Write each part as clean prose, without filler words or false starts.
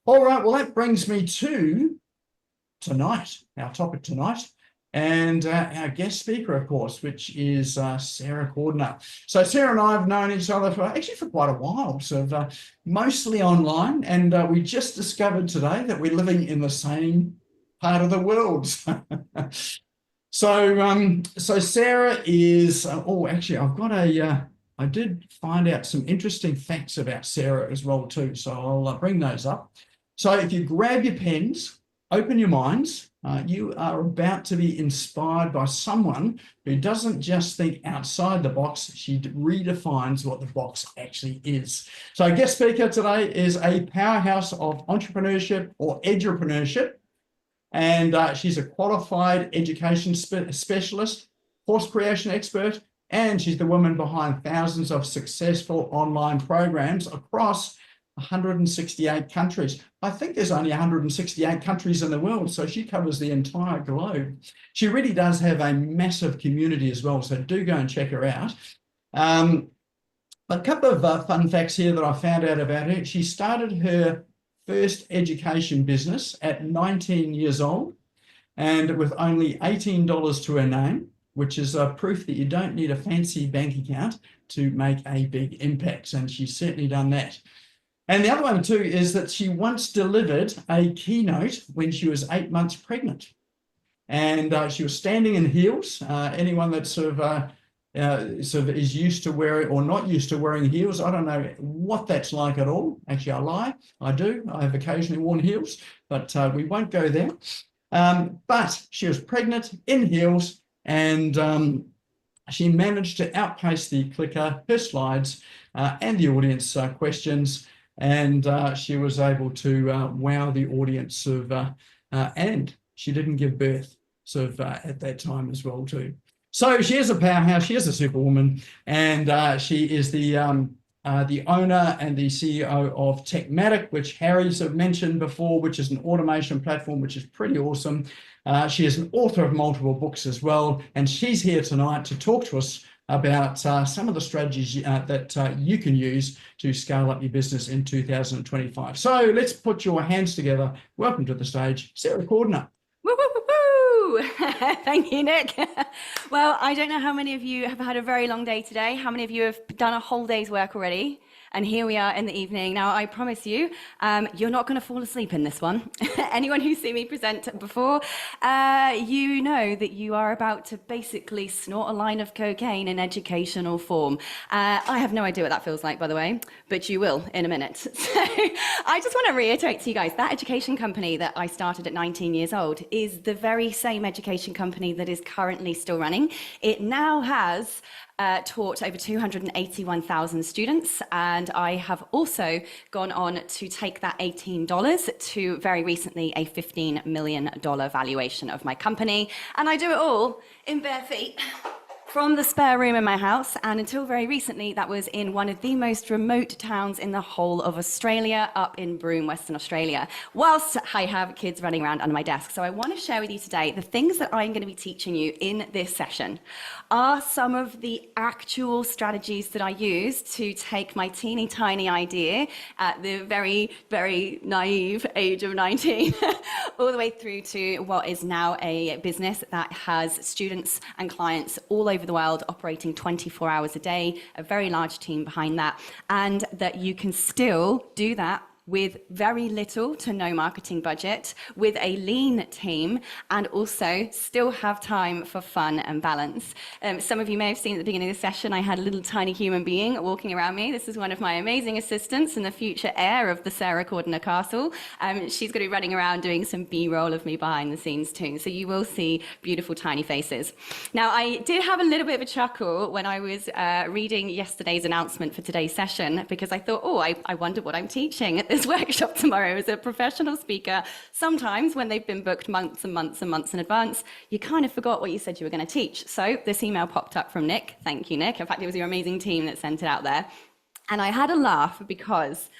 All right, well, that brings me to tonight, our topic tonight, and our guest speaker, of course, which is Sarah Cordiner. So Sarah and I have known each other for quite a while, mostly online, and we just discovered today that we're living in the same part of the world. So Sarah is, I did find out some interesting facts about Sarah as well too, so I'll bring those up. So if you grab your pens, open your minds, you are about to be inspired by someone who doesn't just think outside the box, she redefines what the box actually is. So our guest speaker today is a powerhouse of entrepreneurship or edgepreneurship, and she's a qualified education specialist, course creation expert, and she's the woman behind thousands of successful online programs across 168 countries. I think there's only 168 countries in the world, so she covers the entire globe. She really does have a massive community as well, so do go and check her out. A couple of fun facts here that I found out about her. She started her first education business at 19 years old, and with only $18 to her name, which is proof that you don't need a fancy bank account to make a big impact, and she's certainly done that. And the other one too is that she once delivered a keynote when she was 8 months pregnant, and she was standing in heels. Anyone that sort of is used to wearing or not used to wearing heels, I don't know what that's like at all. Actually, I lie. I do. I have occasionally worn heels, but we won't go there. But she was pregnant in heels, and she managed to outpace the clicker, her slides, and the audience questions. And she was able to wow the audience and she didn't give birth at that time as well too. So she is a powerhouse, she is a superwoman, and she is the owner and the CEO of Techmatic, which Harry's have mentioned before, which is an automation platform, which is pretty awesome. She is an author of multiple books as well, and she's here tonight to talk to us about some of the strategies that you can use to scale up your business in 2025. So let's put your hands together. Welcome to the stage, Sarah Cordiner. Woo, woo, woo, woo. Thank you, Nick. Well, I don't know how many of you have had a very long day today. How many of you have done a whole day's work already? And here we are in the evening. Now, I promise you, you're not going to fall asleep in this one. Anyone who's seen me present before, you know that you are about to basically snort a line of cocaine in educational form. I have no idea what that feels like, by the way, but you will in a minute. So I just want to reiterate to you guys, that education company that I started at 19 years old is the very same education company that is currently still running. It now has taught over 281,000 students, and I have also gone on to take that $18 to very recently a $15 million valuation of my company, and I do it all in bare feet from the spare room in my house, and until very recently that was in one of the most remote towns in the whole of Australia, up in Broome, Western Australia, whilst I have kids running around under my desk. So I want to share with you today the things that I'm going to be teaching you in this session are some of the actual strategies that I use to take my teeny tiny idea at the very, very naive age of 19 all the way through to what is now a business that has students and clients all over the world operating 24 hours a day, a very large team behind that, and that you can still do that with very little to no marketing budget, with a lean team, and also still have time for fun and balance. Some of you may have seen at the beginning of the session, I had a little tiny human being walking around me. This is one of my amazing assistants and the future heir of the Sarah Cordiner Castle. She's going to be running around doing some B-roll of me behind the scenes too. So you will see beautiful tiny faces. Now, I did have a little bit of a chuckle when I was reading yesterday's announcement for today's session, because I thought, oh, I wonder what I'm teaching at this workshop tomorrow as a professional speaker. Sometimes when they've been booked months and months and months in advance, you kind of forgot what you said you were going to teach. So this email popped up from Nick. Thank you, Nick. In fact, it was your amazing team that sent it out there. And I had a laugh because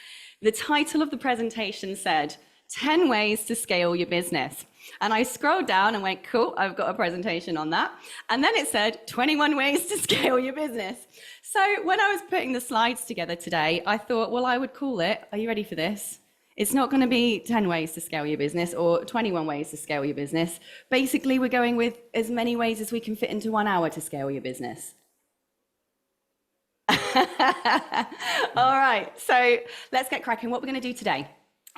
the title of the presentation said, 10 ways to scale your business. And I scrolled down and went, cool, I've got a presentation on that. And then it said 21 ways to scale your business. So when I was putting the slides together today, I thought, well, I would call it, are you ready for this? It's not going to be 10 ways to scale your business or 21 ways to scale your business. Basically, we're going with as many ways as we can fit into 1 hour to scale your business. All right, so let's get cracking. What we're going to do today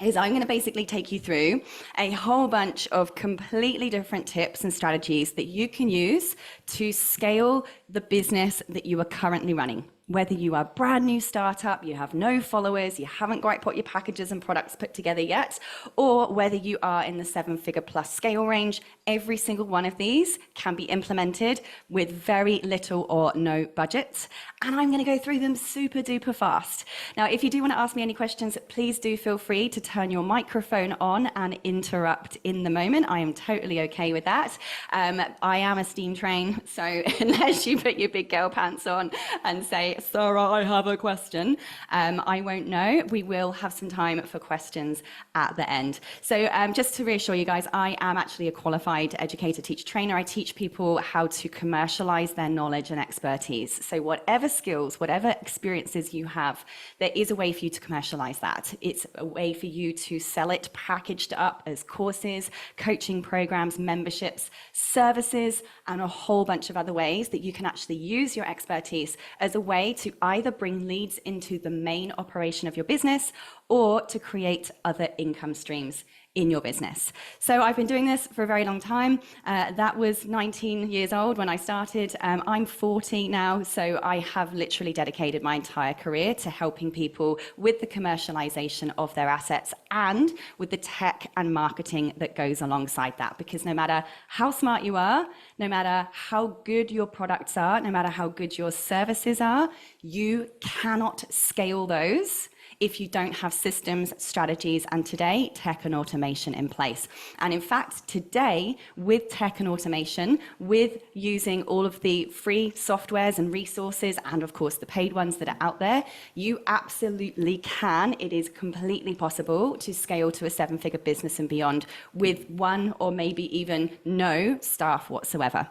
is I'm going to basically take you through a whole bunch of completely different tips and strategies that you can use to scale the business that you are currently running. Whether you are a brand new startup, you have no followers, you haven't quite put your packages and products put together yet, or whether you are in the 7-figure plus scale range, every single one of these can be implemented with very little or no budget. And I'm going to go through them super duper fast. Now, if you do want to ask me any questions, please do feel free to turn your microphone on and interrupt in the moment. I am totally okay with that. I am a steam train, so unless you put your big girl pants on and say, Sarah, I have a question, I won't know. We will have some time for questions at the end. So just to reassure you guys, I am actually a qualified educator, teacher, trainer. I teach people how to commercialize their knowledge and expertise. So whatever skills, whatever experiences you have, there is a way for you to commercialize that. It's a way for you to sell it packaged up as courses, coaching programs, memberships, services, and a whole bunch of other ways that you can actually use your expertise as a way to either bring leads into the main operation of your business or to create other income streams in your business. So I've been doing this for a very long time. That was 19 years old when I started. I'm 40 now, so I have literally dedicated my entire career to helping people with the commercialization of their assets and with the tech and marketing that goes alongside that. Because no matter how smart you are, no matter how good your products are, no matter how good your services are, you cannot scale those if you don't have systems, strategies, and today, tech and automation in place. And in fact, today, with tech and automation, with using all of the free softwares and resources, and of course, the paid ones that are out there, you absolutely can. It is completely possible to scale to a 7-figure business and beyond with one or maybe even no staff whatsoever.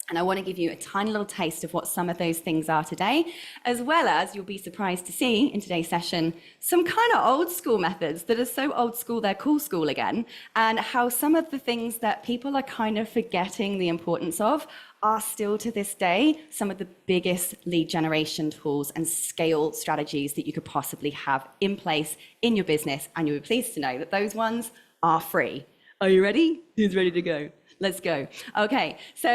And I want to give you a tiny little taste of what some of those things are today, as well as you'll be surprised to see in today's session some kind of old school methods that are so old school they're cool school again, and how some of the things that people are kind of forgetting the importance of are still to this day some of the biggest lead generation tools and scale strategies that you could possibly have in place in your business. And you'll be pleased to know that those ones are free. Are you ready? Who's ready to go? Let's go. Okay, so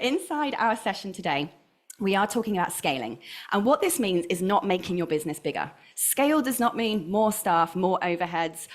inside our session today, we are talking about scaling. And what this means is not making your business bigger. Scale does not mean more staff, more overheads,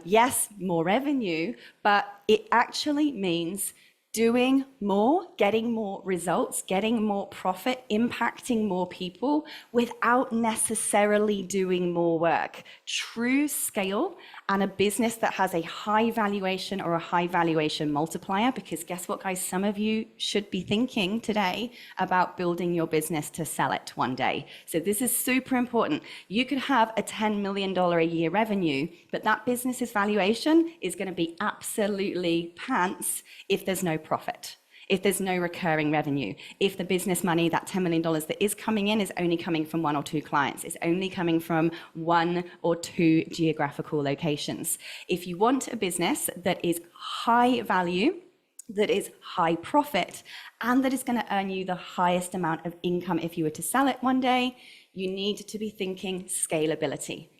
yes, more revenue, but it actually means doing more, getting more results, getting more profit, impacting more people without necessarily doing more work. True scale and a business that has a high valuation or a high valuation multiplier, because guess what, guys? Some of you should be thinking today about building your business to sell it one day. So this is super important. You could have a $10 million a year revenue, but that business's valuation is going to be absolutely pants if there's no profit, if there's no recurring revenue, if the business money, that $10 million that is coming in, is only coming from 1 or 2 clients, it's only coming from 1 or 2 geographical locations. If you want a business that is high value, that is high profit, and that is going to earn you the highest amount of income if you were to sell it one day, you need to be thinking scalability.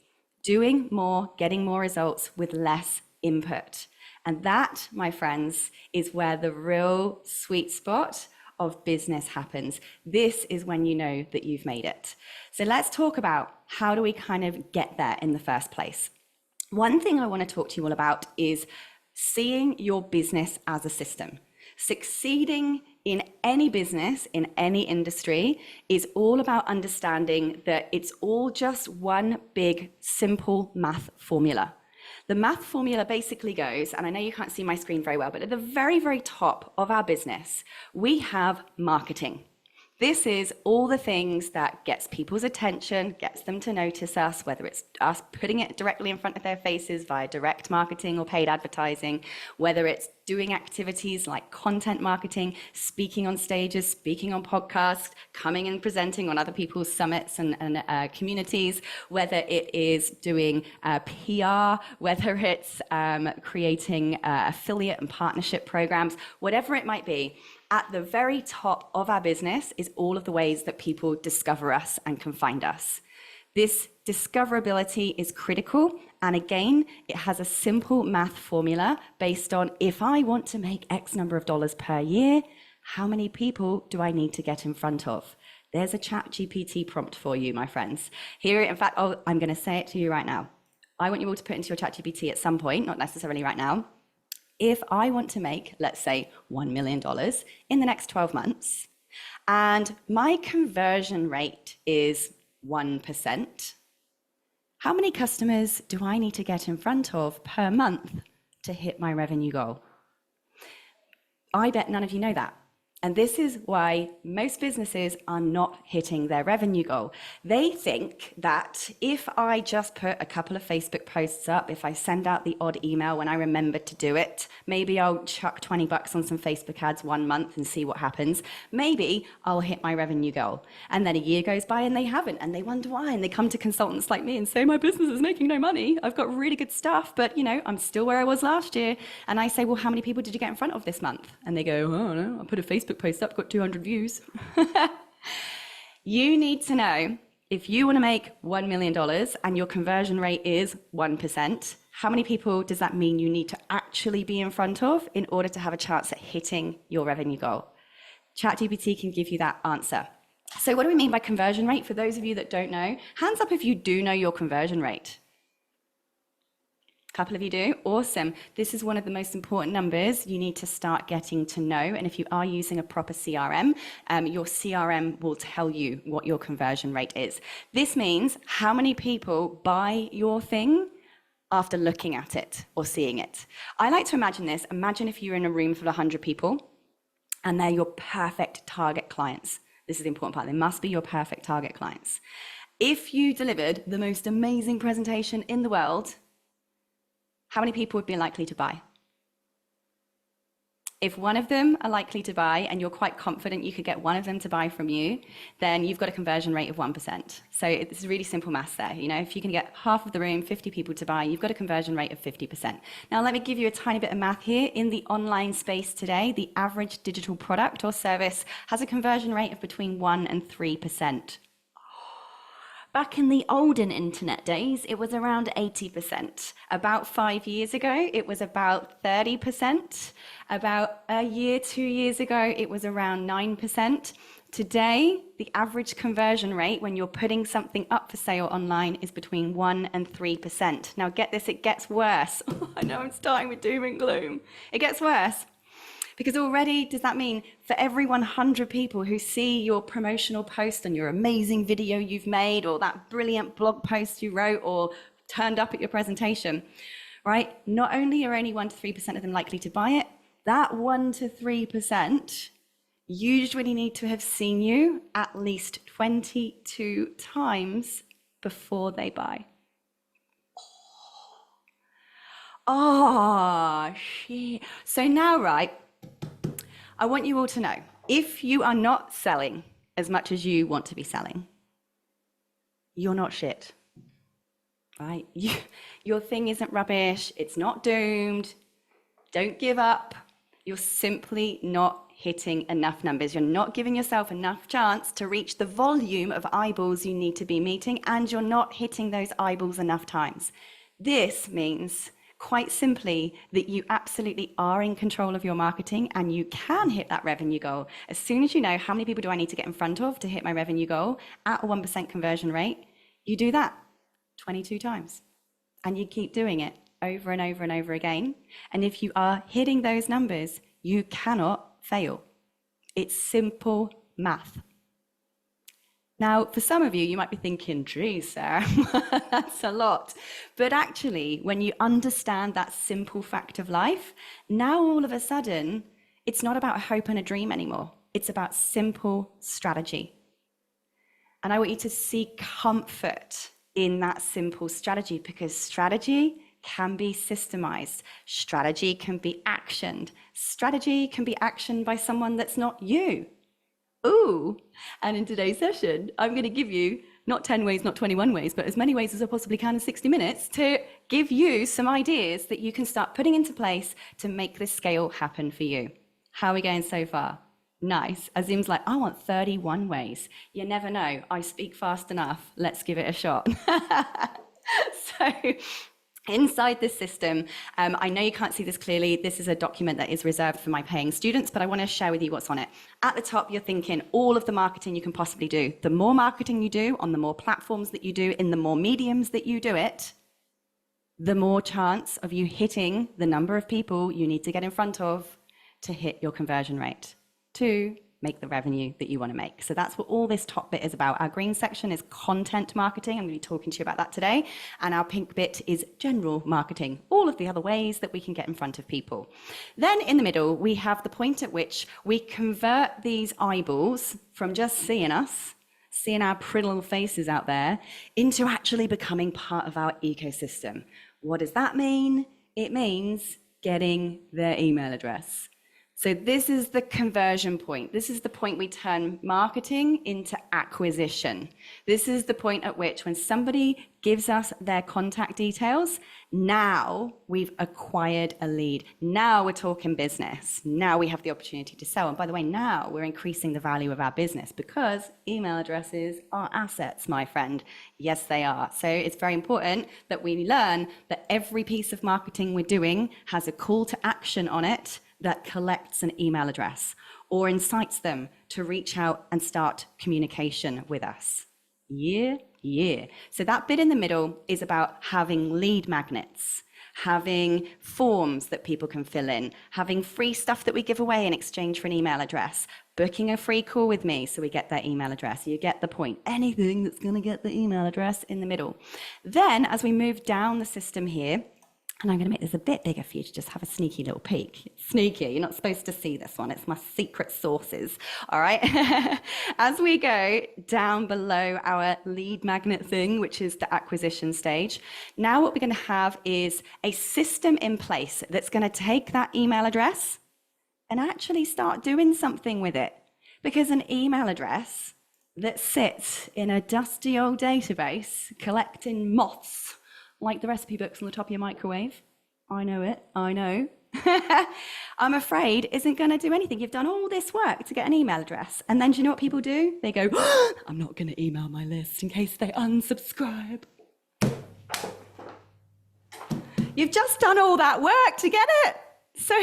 Doing more, getting more results with less input. And that, my friends, is where the real sweet spot of business happens. This is when you know that you've made it. So let's talk about how do we kind of get there in the first place. One thing I want to talk to you all about is seeing your business as a system. Succeeding in any business, in any industry, is all about understanding that it's all just one big, simple math formula. The math formula basically goes, and I know you can't see my screen very well, but at the very, very top of our business, we have marketing. This is all the things that gets people's attention, gets them to notice us, whether it's us putting it directly in front of their faces via direct marketing or paid advertising, whether it's doing activities like content marketing, speaking on stages, speaking on podcasts, coming and presenting on other people's summits and communities, whether it is doing PR, whether it's creating affiliate and partnership programs, whatever it might be. At the very top of our business is all of the ways that people discover us and can find us. This discoverability is critical. And again, it has a simple math formula based on if I want to make X number of dollars per year, how many people do I need to get in front of? There's a ChatGPT prompt for you, my friends. Here, in fact, I'm going to say it to you right now. I want you all to put into your ChatGPT at some point, not necessarily right now. If I want to make, let's say, $1 million in the next 12 months, and my conversion rate is 1%, how many customers do I need to get in front of per month to hit my revenue goal? I bet none of you know that. And this is why most businesses are not hitting their revenue goal. They think that if I just put a couple of Facebook posts up, if I send out the odd email when I remember to do it, maybe I'll chuck $20 on some Facebook ads 1 month and see what happens. Maybe I'll hit my revenue goal. And then a year goes by and they haven't, and they wonder why. And they come to consultants like me and say, my business is making no money. I've got really good stuff, but I'm still where I was last year. And I say, well, how many people did you get in front of this month? And they go, oh, no, I put a Facebook post up, got 200 views. You need to know, if you want to make $1 million and your conversion rate is 1%, how many people does that mean you need to actually be in front of in order to have a chance at hitting your revenue goal? ChatGPT can give you that answer. So what do we mean by conversion rate? For those of you that don't know, hands up if you do know your conversion rate. Couple of you do. Awesome. This is one of the most important numbers you need to start getting to know. And if you are using a proper CRM, your CRM will tell you what your conversion rate is. This means how many people buy your thing after looking at it or seeing it. I like to imagine this. Imagine if you're in a room full of 100 people and they're your perfect target clients. This is the important part. They must be your perfect target clients. If you delivered the most amazing presentation in the world, how many people would be likely to buy? If one of them are likely to buy and you're quite confident you could get one of them to buy from you, then you've got a conversion rate of 1%. So it's really simple maths there. If you can get half of the room, 50 people to buy, you've got a conversion rate of 50%. Now, let me give you a tiny bit of math here. In the online space today, the average digital product or service has a conversion rate of between 1% and 3%. Back in the olden internet days, it was around 80%. About 5 years ago, it was about 30%. About a year, 2 years ago, it was around 9%. Today, the average conversion rate when you're putting something up for sale online is between 1% and 3%. Now get this, it gets worse. I know I'm starting with doom and gloom. It gets worse. Because already, does that mean for every 100 people who see your promotional post and your amazing video you've made, or that brilliant blog post you wrote or turned up at your presentation, right? Not only are only 1% to 3% of them likely to buy it, that 1% to 3% usually need to have seen you at least 22 times before they buy. Oh, shit. So now, right, I want you all to know, if you are not selling as much as you want to be selling, you're not shit, right? Your thing isn't rubbish. It's not doomed. Don't give up. You're simply not hitting enough numbers. You're not giving yourself enough chance to reach the volume of eyeballs you need to be meeting, and you're not hitting those eyeballs enough times. This means quite simply that you absolutely are in control of your marketing and you can hit that revenue goal. As soon as you know how many people do I need to get in front of to hit my revenue goal at a 1% conversion rate, you do that 22 times and you keep doing it over and over and over again. And if you are hitting those numbers, you cannot fail. It's simple math. Now, for some of you, you might be thinking, geez, Sarah, that's a lot. But actually, when you understand that simple fact of life, now all of a sudden, it's not about hope and a dream anymore. It's about simple strategy. And I want you to see comfort in that simple strategy, because strategy can be systemized. Strategy can be actioned. Strategy can be actioned by someone that's not you. Ooh, and in today's session, I'm going to give you not 10 ways, not 21 ways, but as many ways as I possibly can in 60 minutes to give you some ideas that you can start putting into place to make this scale happen for you. How are we going so far? Nice. Azim's like, I want 31 ways. You never know. I speak fast enough. Let's give it a shot. So inside this system, I know you can't see this clearly. This is a document that is reserved for my paying students, but I want to share with you what's on it. At the top, you're thinking all of the marketing you can possibly do. The more marketing you do on the more platforms that you do, in the more mediums that you do it, the more chance of you hitting the number of people you need to get in front of to hit your conversion rate, to make the revenue that you want to make. So that's what all this top bit is about. Our green section is content marketing. I'm going to be talking to you about that today. And our pink bit is general marketing, all of the other ways that we can get in front of people. Then in the middle, we have the point at which we convert these eyeballs from just seeing us, seeing our pretty little faces out there, into actually becoming part of our ecosystem. What does that mean? It means getting their email address. So this is the conversion point. This is the point we turn marketing into acquisition. This is the point at which when somebody gives us their contact details, now we've acquired a lead. Now we're talking business. Now we have the opportunity to sell. And by the way, now we're increasing the value of our business because email addresses are assets, my friend. Yes, they are. So it's very important that we learn that every piece of marketing we're doing has a call to action on it that collects an email address or incites them to reach out and start communication with us. Yeah. So that bit in the middle is about having lead magnets, having forms that people can fill in, having free stuff that we give away in exchange for an email address, booking a free call with me so we get their email address. You get the point. Anything that's going to get the email address in the middle. Then as we move down the system here, and I'm going to make this a bit bigger for you to just have a sneaky little peek. Sneaky, you're not supposed to see this one. It's my secret sources, all right? As we go down below our lead magnet thing, which is the acquisition stage, now what we're going to have is a system in place that's going to take that email address and actually start doing something with it. Because an email address that sits in a dusty old database collecting moths, like the recipe books on the top of your microwave. I know it, I know. I'm afraid isn't going to do anything. You've done all this work to get an email address. And then do you know what people do? They go, I'm not going to email my list in case they unsubscribe. You've just done all that work to get it. So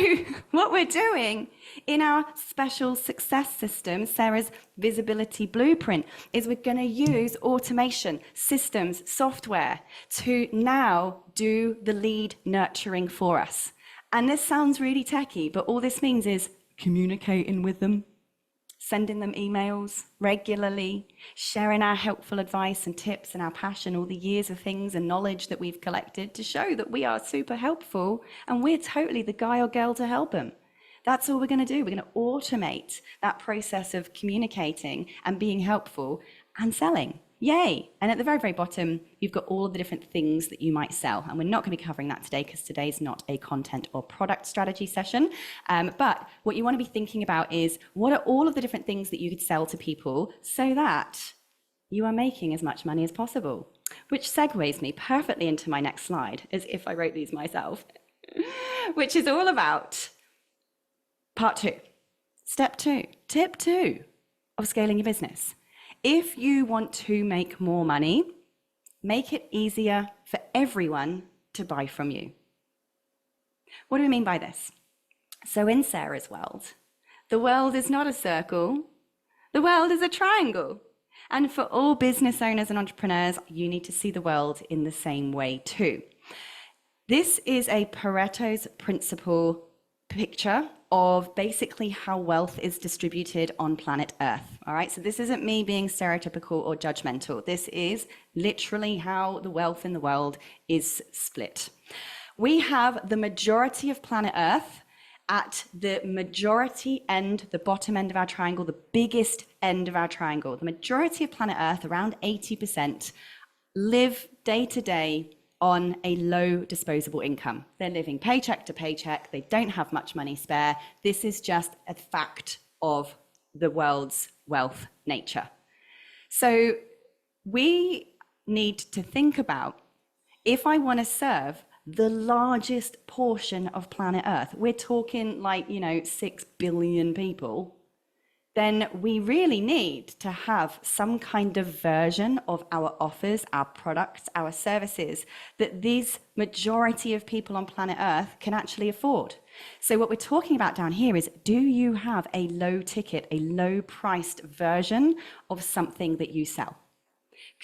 what we're doing in our special success system, Sarah's visibility blueprint, is we're going to use automation, systems, software to now do the lead nurturing for us. And this sounds really techie, but all this means is communicating with them, sending them emails regularly, sharing our helpful advice and tips and our passion, all the years of things and knowledge that we've collected to show that we are super helpful and we're totally the guy or girl to help them. That's all we're going to do. We're going to automate that process of communicating and being helpful and selling. Yay. And at the very, very bottom, you've got all of the different things that you might sell. And we're not going to be covering that today because today's not a content or product strategy session. But what you want to be thinking about is what are all of the different things that you could sell to people so that you are making as much money as possible, which segues me perfectly into my next slide, as if I wrote these myself, which is all about part 2, step 2, tip 2 of scaling your business. If you want to make more money, make it easier for everyone to buy from you. What do we mean by this? So in Sarah's world, the world is not a circle, the world is a triangle. And for all business owners and entrepreneurs, you need to see the world in the same way too. This is a Pareto's principle picture of basically how wealth is distributed on planet Earth. All right, so this isn't me being stereotypical or judgmental. This is literally how the wealth in the world is split. We have the majority of planet Earth at the majority end, the bottom end of our triangle, the biggest end of our triangle. The majority of planet Earth, around 80%, live day to day on a low disposable income. They're living paycheck to paycheck. They don't have much money spare. This is just a fact of the world's wealth nature. So we need to think about, if I want to serve the largest portion of planet Earth, we're talking like, 6 billion people, then we really need to have some kind of version of our offers, our products, our services that these majority of people on planet Earth can actually afford. So what we're talking about down here is, do you have a low ticket, a low priced version of something that you sell?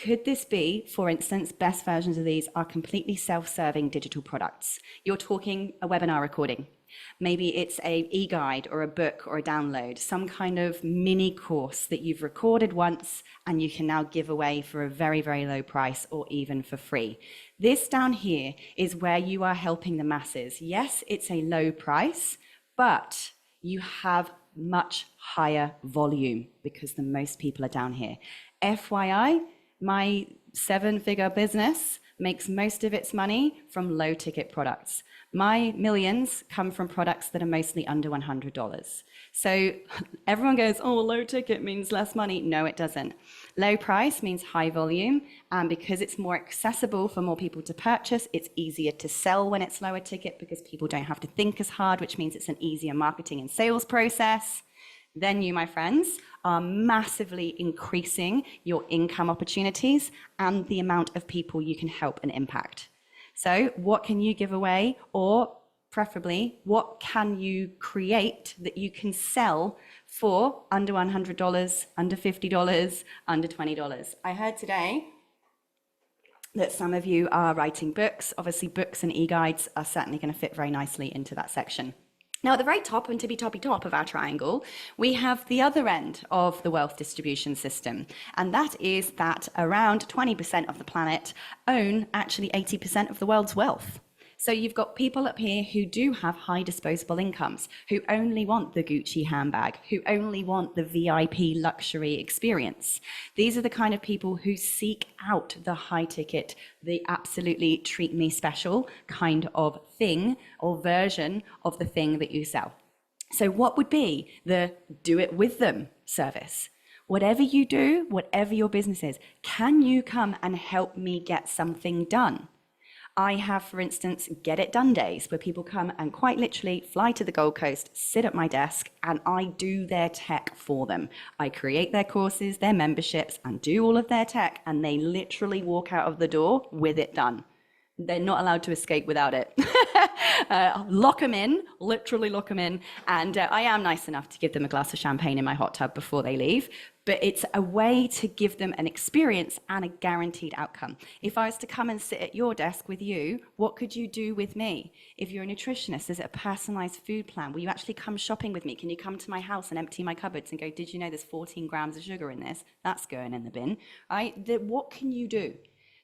Could this be, for instance, best versions of these are completely self-serving digital products? You're talking a webinar recording. Maybe it's a e-guide or a book or a download, some kind of mini course that you've recorded once and you can now give away for a very, very low price or even for free. This down here is where you are helping the masses. Yes, it's a low price, but you have much higher volume because the most people are down here. FYI, my 7-figure business makes most of its money from low ticket products. My millions come from products that are mostly under $100. So everyone goes, oh, low ticket means less money. No, it doesn't. Low price means high volume. And because it's more accessible for more people to purchase, it's easier to sell when it's lower ticket because people don't have to think as hard, which means it's an easier marketing and sales process. Then you, my friends, are massively increasing your income opportunities and the amount of people you can help and impact. So what can you give away, or preferably, what can you create that you can sell for under $100, under $50, under $20? I heard today that some of you are writing books. Obviously, books and e-guides are certainly going to fit very nicely into that section. Now, at the very top and tippy-toppy top of our triangle, we have the other end of the wealth distribution system. And that is that around 20% of the planet own actually 80% of the world's wealth. So you've got people up here who do have high disposable incomes, who only want the Gucci handbag, who only want the VIP luxury experience. These are the kind of people who seek out the high ticket, the absolutely treat me special kind of thing or version of the thing that you sell. So what would be the do it with them service? Whatever you do, whatever your business is, can you come and help me get something done? I have, for instance, get it done days where people come and quite literally fly to the Gold Coast, sit at my desk, and I do their tech for them. I create their courses, their memberships, and do all of their tech, and they literally walk out of the door with it done. They're not allowed to escape without it. Lock them in, literally lock them in. And I am nice enough to give them a glass of champagne in my hot tub before they leave. But it's a way to give them an experience and a guaranteed outcome. If I was to come and sit at your desk with you, what could you do with me? If you're a nutritionist, is it a personalized food plan? Will you actually come shopping with me? Can you come to my house and empty my cupboards and go, did you know there's 14 grams of sugar in this? That's going in the bin, right? What can you do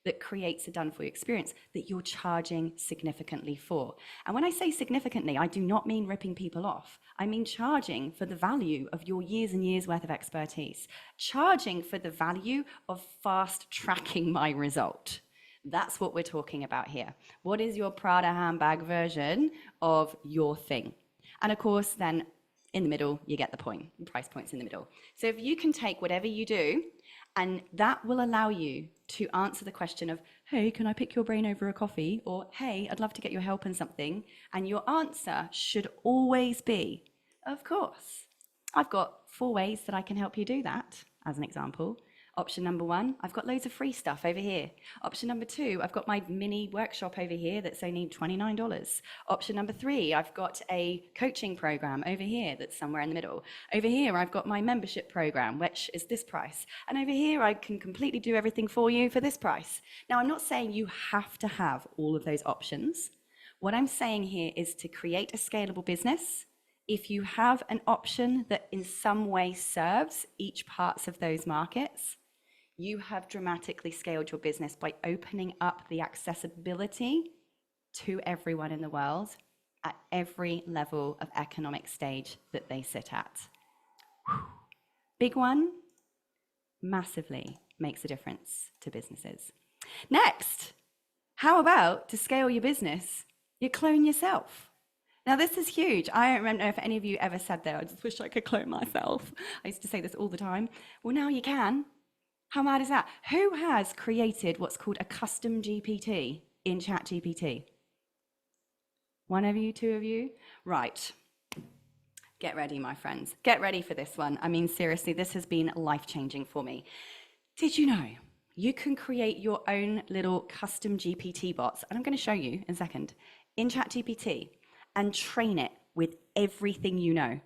that creates a done-for-you experience that you're charging significantly for? And when I say significantly, I do not mean ripping people off. I mean charging for the value of your years and years worth of expertise, charging for the value of fast-tracking my result. That's what we're talking about here. What is your Prada handbag version of your thing? And of course, then in the middle, you get the point. The price point's in the middle. So if you can take whatever you do, and that will allow you to answer the question of, hey, can I pick your brain over a coffee? Or, hey, I'd love to get your help in something. And your answer should always be, of course. I've got 4 ways that I can help you do that, as an example. Option number 1, I've got loads of free stuff over here. Option number 2, I've got my mini workshop over here that's only $29. Option number 3, I've got a coaching program over here that's somewhere in the middle. Over here, I've got my membership program, which is this price. And over here, I can completely do everything for you for this price. Now, I'm not saying you have to have all of those options. What I'm saying here is to create a scalable business. If you have an option that in some way serves each parts of those markets, you have dramatically scaled your business by opening up the accessibility to everyone in the world at every level of economic stage that they sit at. Big one, massively makes a difference to businesses. Next, How about to scale your business, you clone yourself? Now, this is huge. I don't know if any of you ever said that. I just wish I could clone myself. I used to say this all the time. Well, now you can. How mad is that? Who has created what's called a custom GPT in ChatGPT? One of you, two of you? Right. Get ready, my friends. Get ready for this one. I mean, seriously, this has been life-changing for me. Did you know you can create your own little custom GPT bots? And I'm going to show you in a second in ChatGPT and train it with everything you know.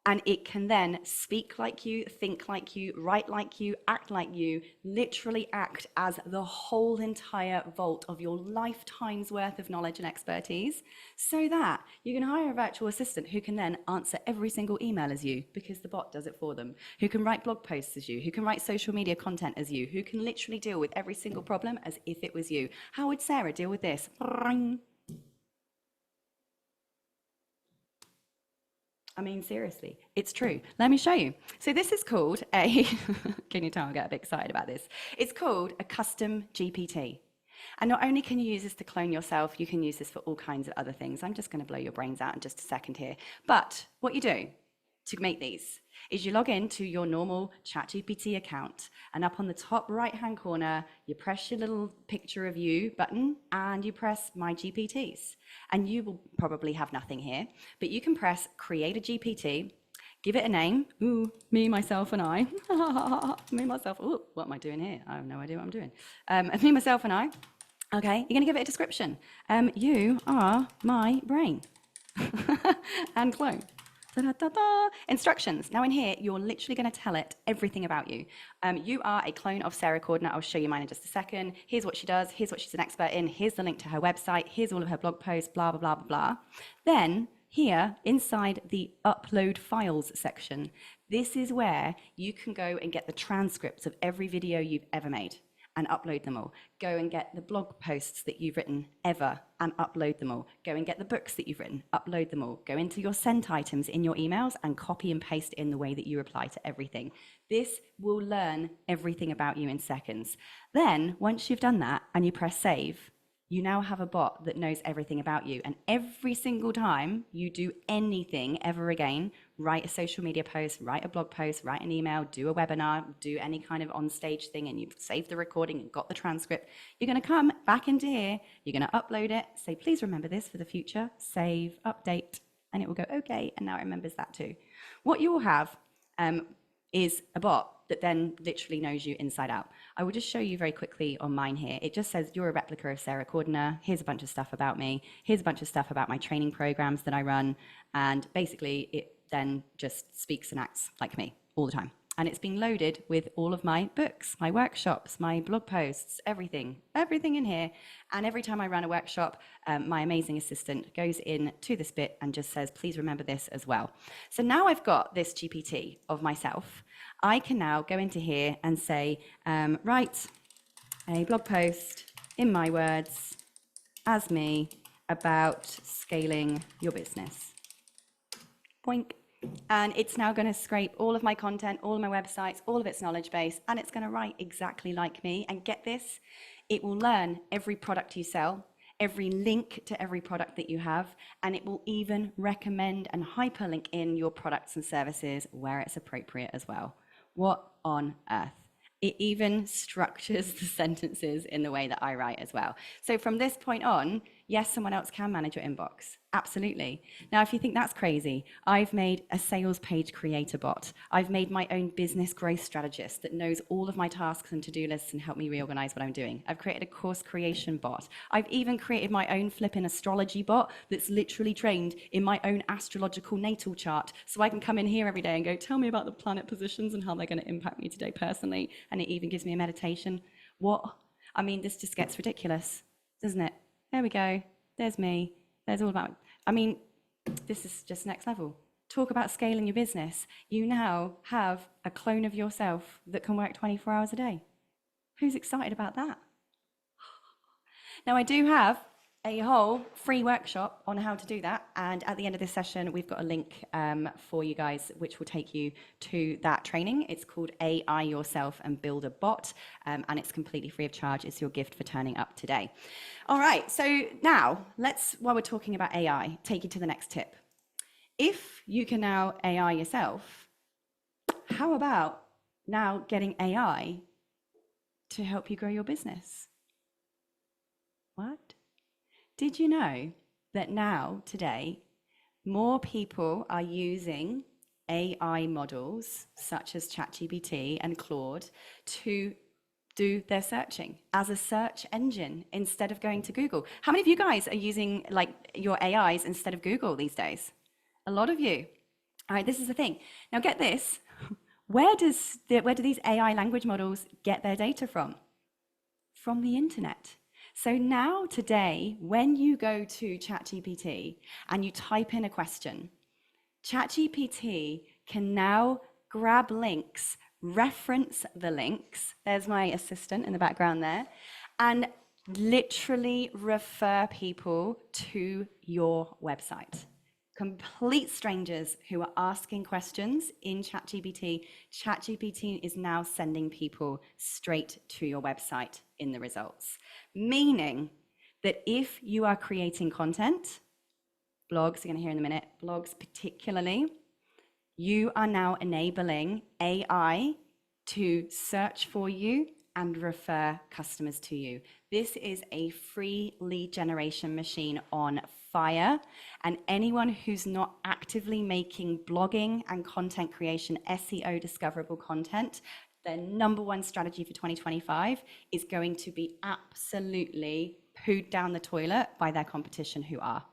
And it can then speak like you, think like you, write like you, act like you, literally act as the whole entire vault of your lifetime's worth of knowledge and expertise, so that you can hire a virtual assistant who can then answer every single email as you, because the bot does it for them, who can write blog posts as you, who can write social media content as you, who can literally deal with every single problem as if it was you. How would Sarah deal with this? I mean, seriously, it's true. Let me show you. So this is called a, can you tell I get a bit excited about this? It's called a custom GPT. And not only can you use this to clone yourself, you can use this for all kinds of other things. I'm just going to blow your brains out in just a second here. But what you do to make these is you log into your normal ChatGPT account, and up on the top right-hand corner, you press your little picture of you button and you press My GPTs. And you will probably have nothing here, but you can press Create a GPT, give it a name. Ooh, me, myself, and I. Me, myself. Ooh, what am I doing here? I have no idea what I'm doing. Me, myself, and I. Okay, you're going to give it a description. You are my brain. And clone. Da-da-da-da. Instructions. Now in here, you're literally going to tell it everything about you. You are a clone of Sarah Cordiner. I'll show you mine in just a second. Here's what she does. Here's what she's an expert in. Here's the link to her website. Here's all of her blog posts, blah, blah, blah, blah, blah. Then here inside the upload files section, this is where you can go and get the transcripts of every video you've ever made and upload them all. Go and get the blog posts that you've written ever and upload them all. Go and get the books that you've written, upload them all. Go into your sent items in your emails and copy and paste in the way that you reply to everything. This will learn everything about you in seconds. Then, once you've done that and you press save, you now have a bot that knows everything about you. And every single time you do anything ever again, write a social media post, write a blog post, write an email, do a webinar, do any kind of on-stage thing, and you've saved the recording and got the transcript, you're going to come back into here, you're going to upload it, say, please remember this for the future, save, update, and it will go, okay, and now it remembers that too. What you will have is a bot that then literally knows you inside out. I will just show you very quickly on mine here. It just says, you're a replica of Sarah Cordiner. Here's a bunch of stuff about me. Here's a bunch of stuff about my training programs that I run. And basically, it then just speaks and acts like me all the time. And it's being loaded with all of my books, my workshops, my blog posts, everything in here. And every time I run a workshop, my amazing assistant goes in to this bit and just says, please remember this as well. So now I've got this GPT of myself. I can now go into here and say, write a blog post in my words as me about scaling your business. Boink. And it's now going to scrape all of my content, all of my websites, all of its knowledge base, and it's going to write exactly like me. And get this, it will learn every product you sell, every link to every product that you have, and it will even recommend and hyperlink in your products and services where it's appropriate as well. What on earth? It even structures the sentences in the way that I write as well. So from this point on, yes, someone else can manage your inbox. Absolutely. Now, if you think that's crazy, I've made a sales page creator bot. I've made my own business growth strategist that knows all of my tasks and to-do lists and help me reorganize what I'm doing. I've created a course creation bot. I've even created my own flipping astrology bot that's literally trained in my own astrological natal chart. So I can come in here every day and go, tell me about the planet positions and how they're going to impact me today personally. And it even gives me a meditation. What? I mean, this just gets ridiculous, doesn't it? There we go. There's me. There's all about, I mean, this is just next level. Talk about scaling your business. You now have a clone of yourself that can work 24 hours a day. Who's excited about that? Now, I do have a whole free workshop on how to do that. And at the end of this session, we've got a link for you guys, which will take you to that training. It's called AI Yourself and Build a Bot. And it's completely free of charge. It's your gift for turning up today. All right. So now let's, while we're talking about AI, take you to the next tip. If you can now AI yourself, how about now getting AI to help you grow your business? What? Did you know that now, today, more people are using AI models such as ChatGPT and Claude to do their searching as a search engine instead of going to Google? How many of you guys are using like your AIs instead of Google these days? A lot of you. All right, this is the thing. Now get this. Where do these AI language models get their data from? From the internet. So now today, when you go to ChatGPT and you type in a question, ChatGPT can now grab links, reference the links, there's my assistant in the background there, and literally refer people to your website. Complete strangers who are asking questions in ChatGPT, ChatGPT is now sending people straight to your website in the results. Meaning that if you are creating content, blogs, you're going to hear in a minute, blogs particularly, you are now enabling AI to search for you and refer customers to you. This is a free lead generation machine on fire, and anyone who's not actively making blogging and content creation, SEO discoverable content, their number one strategy for 2025 is going to be absolutely pooed down the toilet by their competition who are.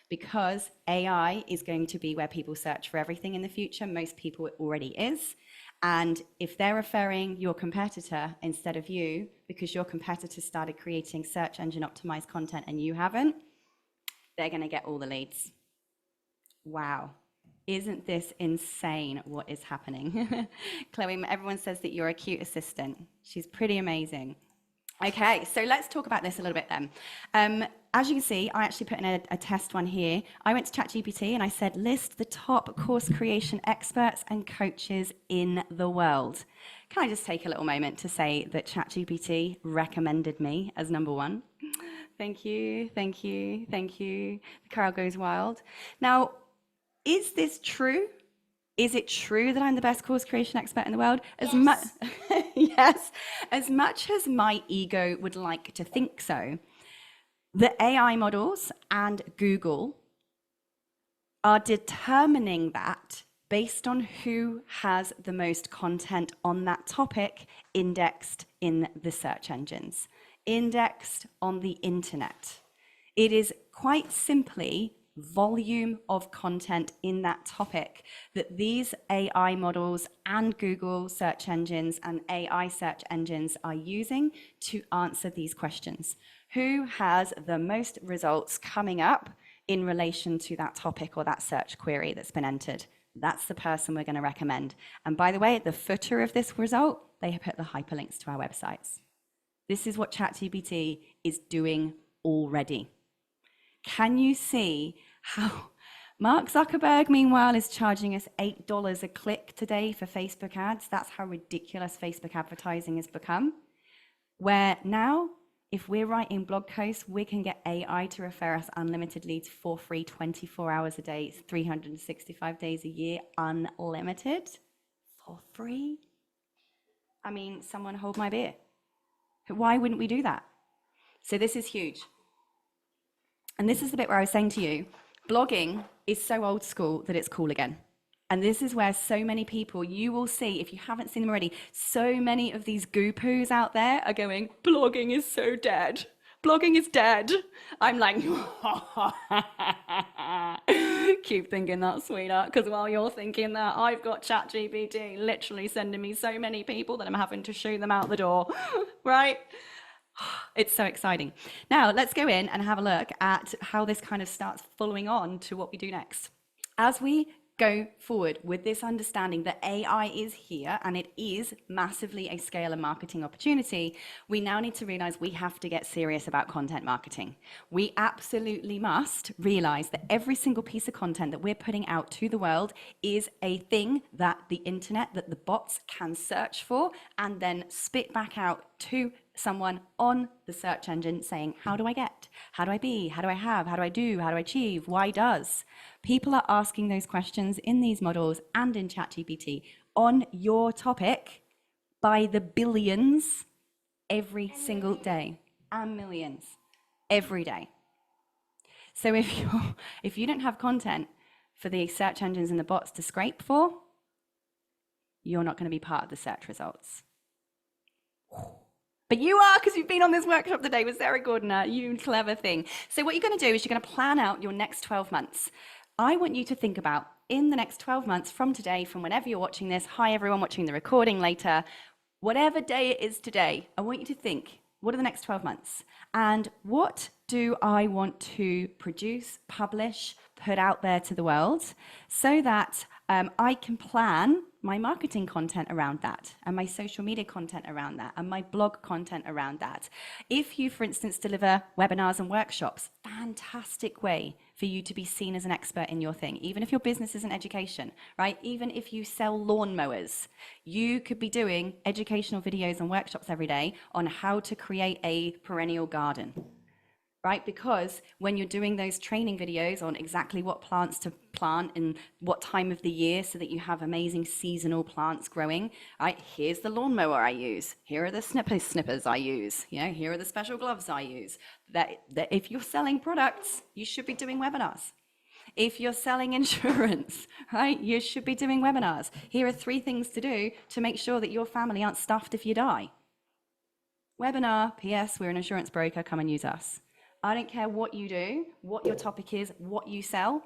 Because AI is going to be where people search for everything in the future. Most people it already is. And if they're referring your competitor instead of you, because your competitor started creating search engine optimized content and you haven't, they're going to get all the leads. Wow. Isn't this insane what is happening? Chloe, everyone says that you're a cute assistant. She's pretty amazing. Okay, so let's talk about this a little bit then. As you can see, I actually put in a test one here. I went to ChatGPT and I said, list the top course creation experts and coaches in the world. Can I just take a little moment to say that ChatGPT recommended me as number one? Thank you, thank you, thank you. The crowd goes wild. Now, is this true? Is it true that I'm the best course creation expert in the world? Yes. Yes, as much as my ego would like to think so, the AI models and Google are determining that based on who has the most content on that topic indexed in the search engines, indexed on the internet. It is quite simply volume of content in that topic that these AI models and Google search engines and AI search engines are using to answer these questions. Who has the most results coming up in relation to that topic or that search query that's been entered? That's the person we're going to recommend. And by the way, at the footer of this result, they have put the hyperlinks to our websites. This is what ChatGPT is doing already. Can you see how Mark Zuckerberg, meanwhile, is charging us $8 a click today for Facebook ads? That's how ridiculous Facebook advertising has become. Where now, if we're writing blog posts, we can get AI to refer us unlimited leads for free 24 hours a day, 365 days a year, unlimited, for free. I mean, someone hold my beer. Why wouldn't we do that? So this is huge. And this is the bit where I was saying to you, blogging is so old school that it's cool again. And this is where so many people, you will see, if you haven't seen them already, so many of these goo-poos out there are going, blogging is so dead. Blogging is dead. I'm like, keep thinking that, sweetheart, because while you're thinking that, I've got ChatGPT literally sending me so many people that I'm having to shoot them out the door, right? It's so exciting. Now, let's go in and have a look at how this kind of starts following on to what we do next. As we go forward with this understanding that AI is here and it is massively a scale and marketing opportunity, we now need to realize we have to get serious about content marketing. We absolutely must realize that every single piece of content that we're putting out to the world is a thing that the internet, that the bots can search for and then spit back out to someone on the search engine saying, how do I get? How do I be? How do I have? How do I do? How do I achieve? Why does? People are asking those questions in these models and in ChatGPT on your topic by the billions every single day, and millions every day. So if you don't have content for the search engines and the bots to scrape for, you're not going to be part of the search results. But you are, because you've been on this workshop today with Sarah Cordiner, you clever thing. So what you're going to do is you're going to plan out your next 12 months. I want you to think about, in the next 12 months from today, from whenever you're watching this, hi everyone watching the recording later, whatever day it is today, I want you to think, what are the next 12 months? And what do I want to produce, publish, put out there to the world so that I can plan my marketing content around that and my social media content around that and my blog content around that. If you, for instance, deliver webinars and workshops, fantastic way for you to be seen as an expert in your thing, even if your business isn't education, right? Even if you sell lawnmowers, you could be doing educational videos and workshops every day on how to create a perennial garden. Right? Because when you're doing those training videos on exactly what plants to plant and what time of the year so that you have amazing seasonal plants growing, right? Here's the lawnmower I use. Here are the snippers I use. You know, here are the special gloves I use. That if you're selling products, you should be doing webinars. If you're selling insurance, right, you should be doing webinars. Here are 3 things to do to make sure that your family aren't stuffed if you die. Webinar, P.S., we're an insurance broker, come and use us. I don't care what you do, what your topic is, what you sell.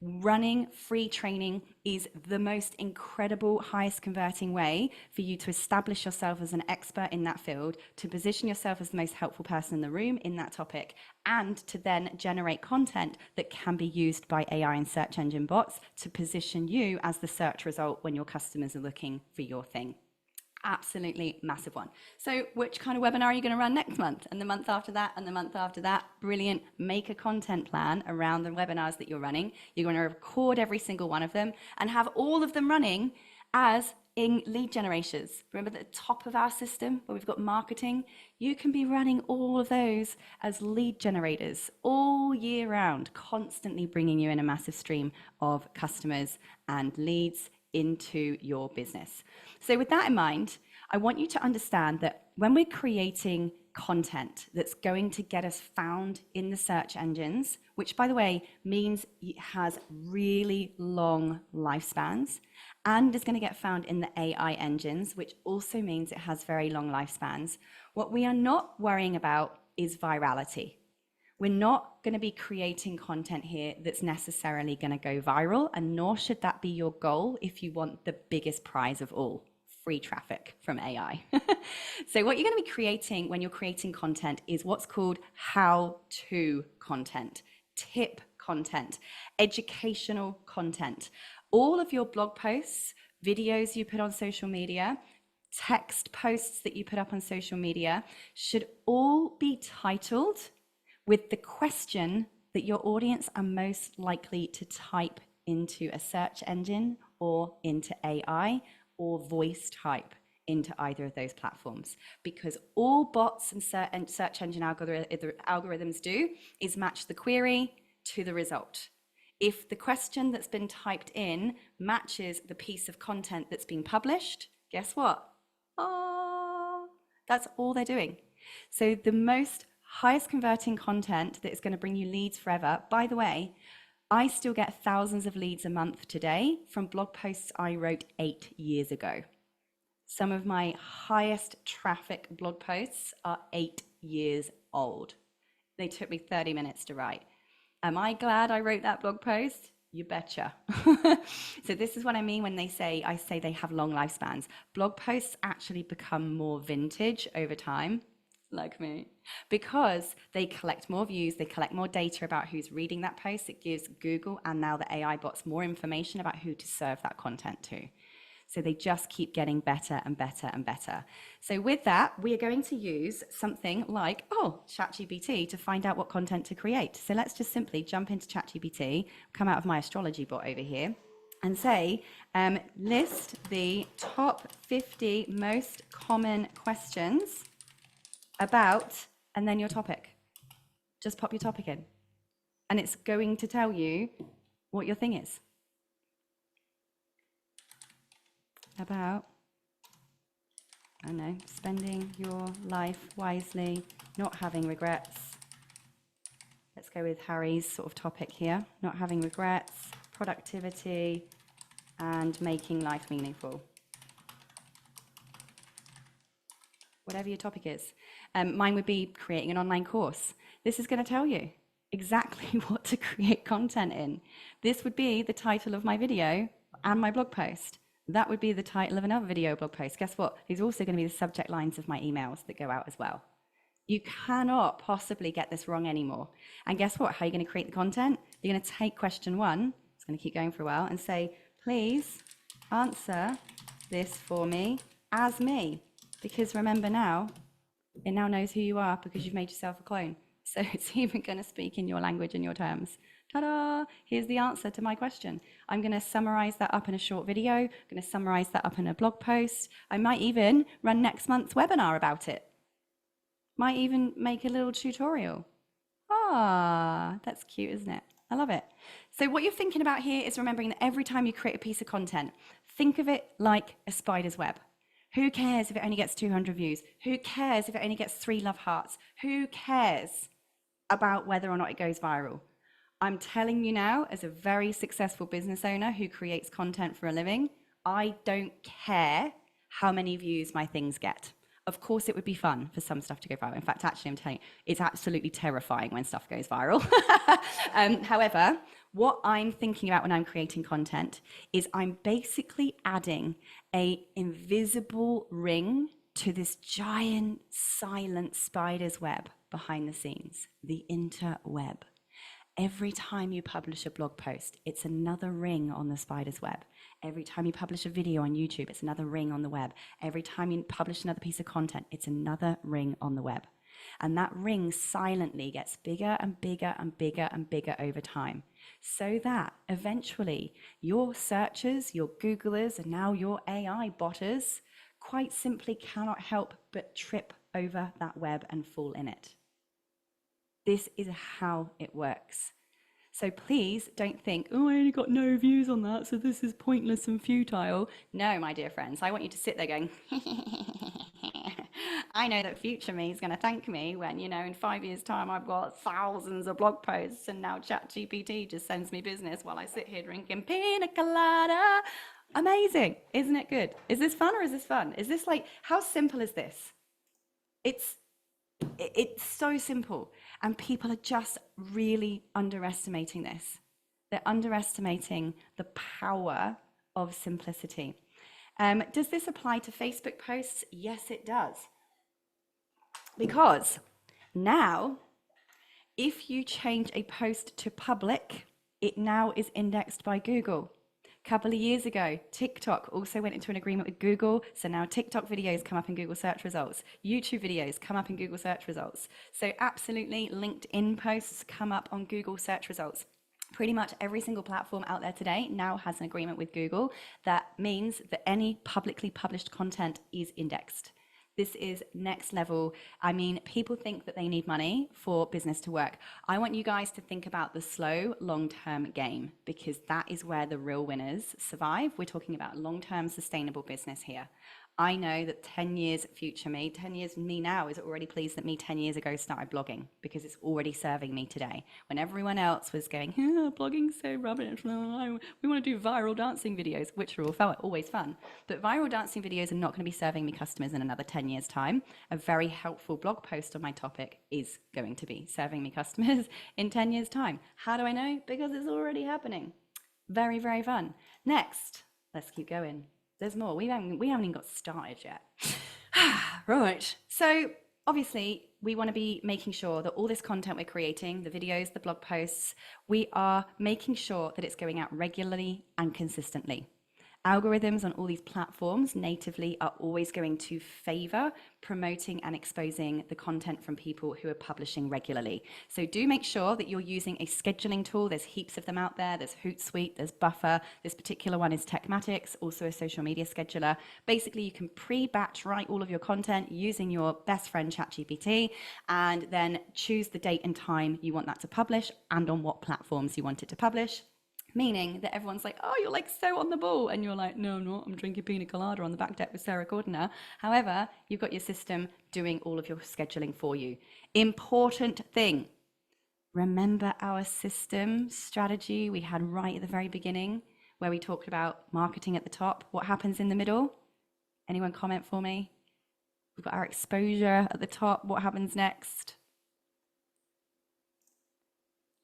Running free training is the most incredible, highest converting way for you to establish yourself as an expert in that field, to position yourself as the most helpful person in the room in that topic, and to then generate content that can be used by AI and search engine bots to position you as the search result when your customers are looking for your thing. Absolutely massive one. So which kind of webinar are you going to run next month and the month after that and the month after that? Brilliant. Make a content plan around the webinars that you're running. You're going to record every single one of them and have all of them running as in lead generators. Remember the top of our system where we've got marketing? You can be running all of those as lead generators all year round, constantly bringing you in a massive stream of customers and leads into your business. So with that in mind, I want you to understand that when we're creating content that's going to get us found in the search engines, which by the way means it has really long lifespans, and is going to get found in the AI engines, which also means it has very long lifespans, what we are not worrying about is virality. We're not going to be creating content here that's necessarily going to go viral, and nor should that be your goal if you want the biggest prize of all, free traffic from AI. So what you're going to be creating when you're creating content is what's called how-to content, tip content, educational content. All of your blog posts, videos you put on social media, text posts that you put up on social media should all be titled with the question that your audience are most likely to type into a search engine or into AI or voice type into either of those platforms. Because all bots and search engine algorithms do is match the query to the result. If the question that's been typed in matches the piece of content that's been published, guess what? Oh, that's all they're doing. So the most highest converting content that is going to bring you leads forever. By the way, I still get thousands of leads a month today from blog posts I wrote 8 years ago. Some of my highest traffic blog posts are 8 years old. They took me 30 minutes to write. Am I glad I wrote that blog post? You betcha. So this is what I mean when I say they have long lifespans. Blog posts actually become more vintage over time. like me, because they collect more views, they collect more data about who's reading that post. It gives Google and now the AI bots more information about who to serve that content to. So they just keep getting better and better and better. So with that, we are going to use something like, ChatGPT to find out what content to create. So let's just simply jump into ChatGPT, come out of my astrology bot over here, and say, list the top 50 most common questions about, and then your topic. Just pop your topic in. And it's going to tell you what your thing is. About, I don't know, spending your life wisely, not having regrets. Let's go with Harry's sort of topic here. Not having regrets, productivity, and making life meaningful. Whatever your topic is. Mine would be creating an online course. This is going to tell you exactly what to create content in. This would be the title of my video and my blog post. That would be the title of another video blog post. Guess what? These are also going to be the subject lines of my emails that go out as well. You cannot possibly get this wrong anymore. And guess what? How are you going to create the content? You're going to take question 1, it's going to keep going for a while, and say, please answer this for me as me. Because remember now, it now knows who you are because you've made yourself a clone. So it's even going to speak in your language and your terms. Ta-da! Here's the answer to my question. I'm going to summarize that up in a short video. I'm going to summarize that up in a blog post. I might even run next month's webinar about it. Might even make a little tutorial. That's cute, isn't it? I love it. So what you're thinking about here is remembering that every time you create a piece of content, think of it like a spider's web. Who cares if it only gets 200 views? Who cares if it only gets 3 love hearts? Who cares about whether or not it goes viral? I'm telling you now, as a very successful business owner who creates content for a living, I don't care how many views my things get. Of course, it would be fun for some stuff to go viral. In fact, actually, I'm telling you, it's absolutely terrifying when stuff goes viral. However, what I'm thinking about when I'm creating content is I'm basically adding an invisible ring to this giant silent spider's web behind the scenes, the interweb. Every time you publish a blog post, it's another ring on the spider's web. Every time you publish a video on YouTube, it's another ring on the web. Every time you publish another piece of content, it's another ring on the web. And that ring silently gets bigger and bigger and bigger and bigger over time, so that eventually your searchers, your Googlers, and now your AI botters quite simply cannot help but trip over that web and fall in it. This is how it works. So please don't think, I only got no views on that, so this is pointless and futile. No, my dear friends, I want you to sit there going, I know that future me is going to thank me when, in 5 years' time, I've got thousands of blog posts and now ChatGPT just sends me business while I sit here drinking pina colada. Amazing. Isn't it good? Is this fun or is this fun? Is this how simple is this? It's so simple, and people are just really underestimating this. They're underestimating the power of simplicity. Does this apply to Facebook posts? Yes, it does. Because now, if you change a post to public, it now is indexed by Google. A couple of years ago, TikTok also went into an agreement with Google. So now TikTok videos come up in Google search results. YouTube videos come up in Google search results. So absolutely, LinkedIn posts come up on Google search results. Pretty much every single platform out there today now has an agreement with Google. That means that any publicly published content is indexed. This is next level. I mean, people think that they need money for business to work. I want you guys to think about the slow, long-term game, because that is where the real winners survive. We're talking about long-term sustainable business here. I know that 10 years future me, 10 years me now is already pleased that me 10 years ago started blogging, because it's already serving me today. When everyone else was going, blogging's so rubbish, we want to do viral dancing videos, which are always fun. But viral dancing videos are not going to be serving me customers in another 10 years' time. A very helpful blog post on my topic is going to be serving me customers in 10 years' time. How do I know? Because it's already happening. Very, very fun. Next, let's keep going. There's more. We haven't even got started yet. Right. So obviously, we want to be making sure that all this content we're creating, the videos, the blog posts, we are making sure that it's going out regularly and consistently. Algorithms on all these platforms natively are always going to favor promoting and exposing the content from people who are publishing regularly. So do make sure that you're using a scheduling tool. There's heaps of them out there. There's Hootsuite, there's Buffer. This particular one is Techmatics, also a social media scheduler. Basically, you can pre-batch write all of your content using your best friend ChatGPT, and then choose the date and time you want that to publish and on what platforms you want it to publish. Meaning that everyone's like, oh, you're like so on the ball. And you're like, no, I'm not. I'm drinking pina colada on the back deck with Sarah Cordiner. However, you've got your system doing all of your scheduling for you. Important thing. Remember our system strategy we had right at the very beginning where we talked about marketing at the top. What happens in the middle? Anyone comment for me? We've got our exposure at the top. What happens next?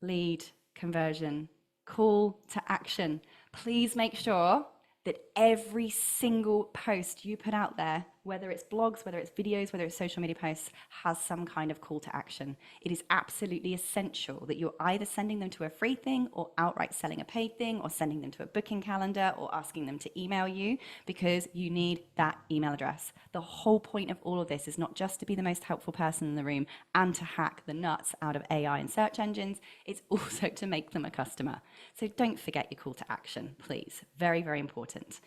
Lead conversion. Call to action. Please make sure that every single post you put out there, whether it's blogs, whether it's videos, whether it's social media posts, has some kind of call to action. It is absolutely essential that you're either sending them to a free thing or outright selling a paid thing or sending them to a booking calendar or asking them to email you, because you need that email address. The whole point of all of this is not just to be the most helpful person in the room and to hack the nuts out of AI and search engines, it's also to make them a customer. So don't forget your call to action, please. Very, very important.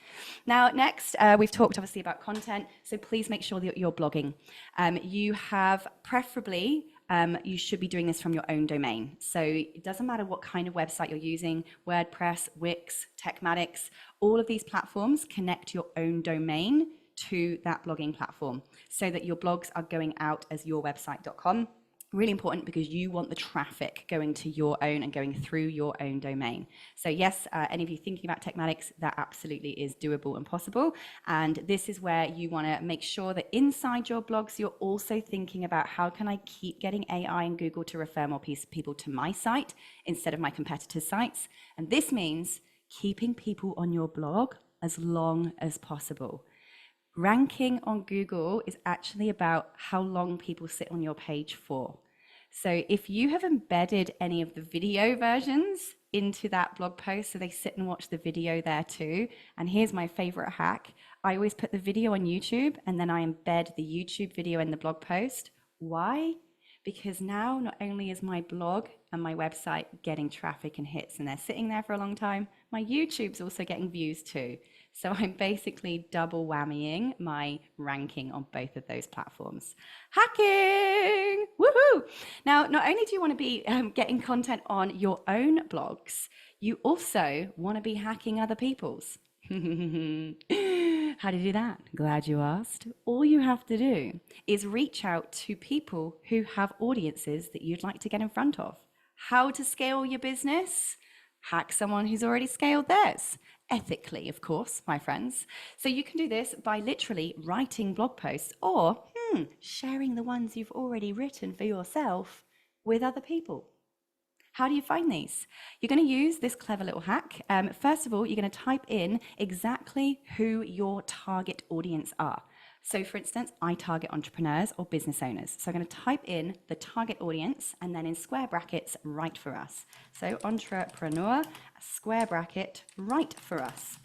Now, next, we've talked obviously about content, so please make sure that you're blogging. You have preferably, you should be doing this from your own domain. So it doesn't matter what kind of website you're using, WordPress, Wix, Techmatics, all of these platforms connect your own domain to that blogging platform so that your blogs are going out as yourwebsite.com. Really important because you want the traffic going to your own and going through your own domain. So yes, any of you thinking about Techmatics, that absolutely is doable and possible. And this is where you want to make sure that inside your blogs, you're also thinking about how can I keep getting AI and Google to refer more people to my site instead of my competitors' sites. And this means keeping people on your blog as long as possible. Ranking on Google is actually about how long people sit on your page for. So if you have embedded any of the video versions into that blog post, so they sit and watch the video there too. And here's my favorite hack. I always put the video on YouTube and then I embed the YouTube video in the blog post. Why? Because now not only is my blog and my website getting traffic and hits and they're sitting there for a long time, my YouTube's also getting views too. So I'm basically double whammying my ranking on both of those platforms. Hacking! Woohoo! Now, not only do you want to be getting content on your own blogs, you also want to be hacking other people's. How do you do that? Glad you asked. All you have to do is reach out to people who have audiences that you'd like to get in front of. How to scale your business? Hack someone who's already scaled theirs. Ethically, of course, my friends. So you can do this by literally writing blog posts or sharing the ones you've already written for yourself with other people. How do you find these? You're going to use this clever little hack. First of all, you're going to type in exactly who your target audience are. So for instance, I target entrepreneurs or business owners. So I'm going to type in the target audience and then in square brackets, write for us. So entrepreneur, square bracket, write for us.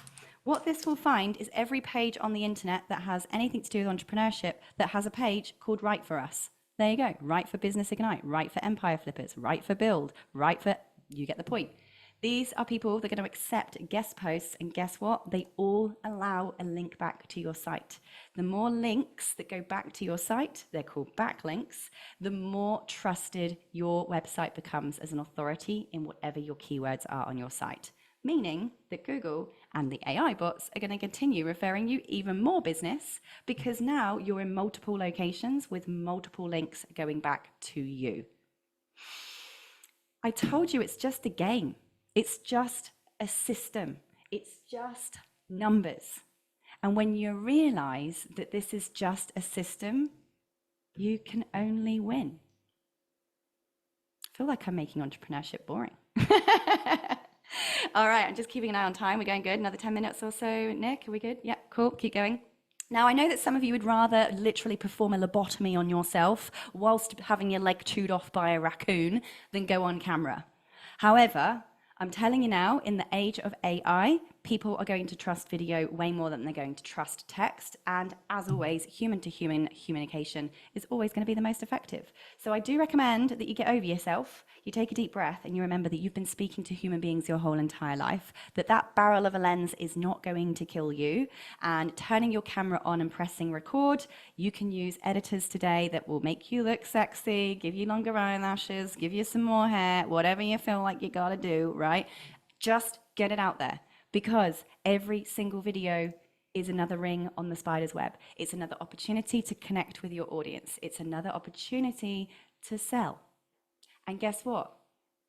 What this will find is every page on the internet that has anything to do with entrepreneurship that has a page called Write for Us. There you go. Write for Business Ignite, write for Empire Flippers, write for Build, write for, you get the point. These are people that are going to accept guest posts, and guess what? They all allow a link back to your site. The more links that go back to your site, they're called backlinks, the more trusted your website becomes as an authority in whatever your keywords are on your site. Meaning that Google and the AI bots are going to continue referring you even more business because now you're in multiple locations with multiple links going back to you. I told you it's just a game. It's just a system. It's just numbers. And when you realize that this is just a system, you can only win. I feel like I'm making entrepreneurship boring. All right, I'm just keeping an eye on time. We're going good. Another 10 minutes or so. Nick, are we good? Yeah, cool. Keep going. Now, I know that some of you would rather literally perform a lobotomy on yourself whilst having your leg chewed off by a raccoon than go on camera. However, I'm telling you now, in the age of AI, people are going to trust video way more than they're going to trust text. And as always, human to human communication is always going to be the most effective. So I do recommend that you get over yourself, you take a deep breath, and you remember that you've been speaking to human beings your whole entire life, that barrel of a lens is not going to kill you. And turning your camera on and pressing record, you can use editors today that will make you look sexy, give you longer eyelashes, give you some more hair, whatever you feel like you gotta do, right? Just get it out there. Because every single video is another ring on the spider's web. It's another opportunity to connect with your audience. It's another opportunity to sell. And guess what?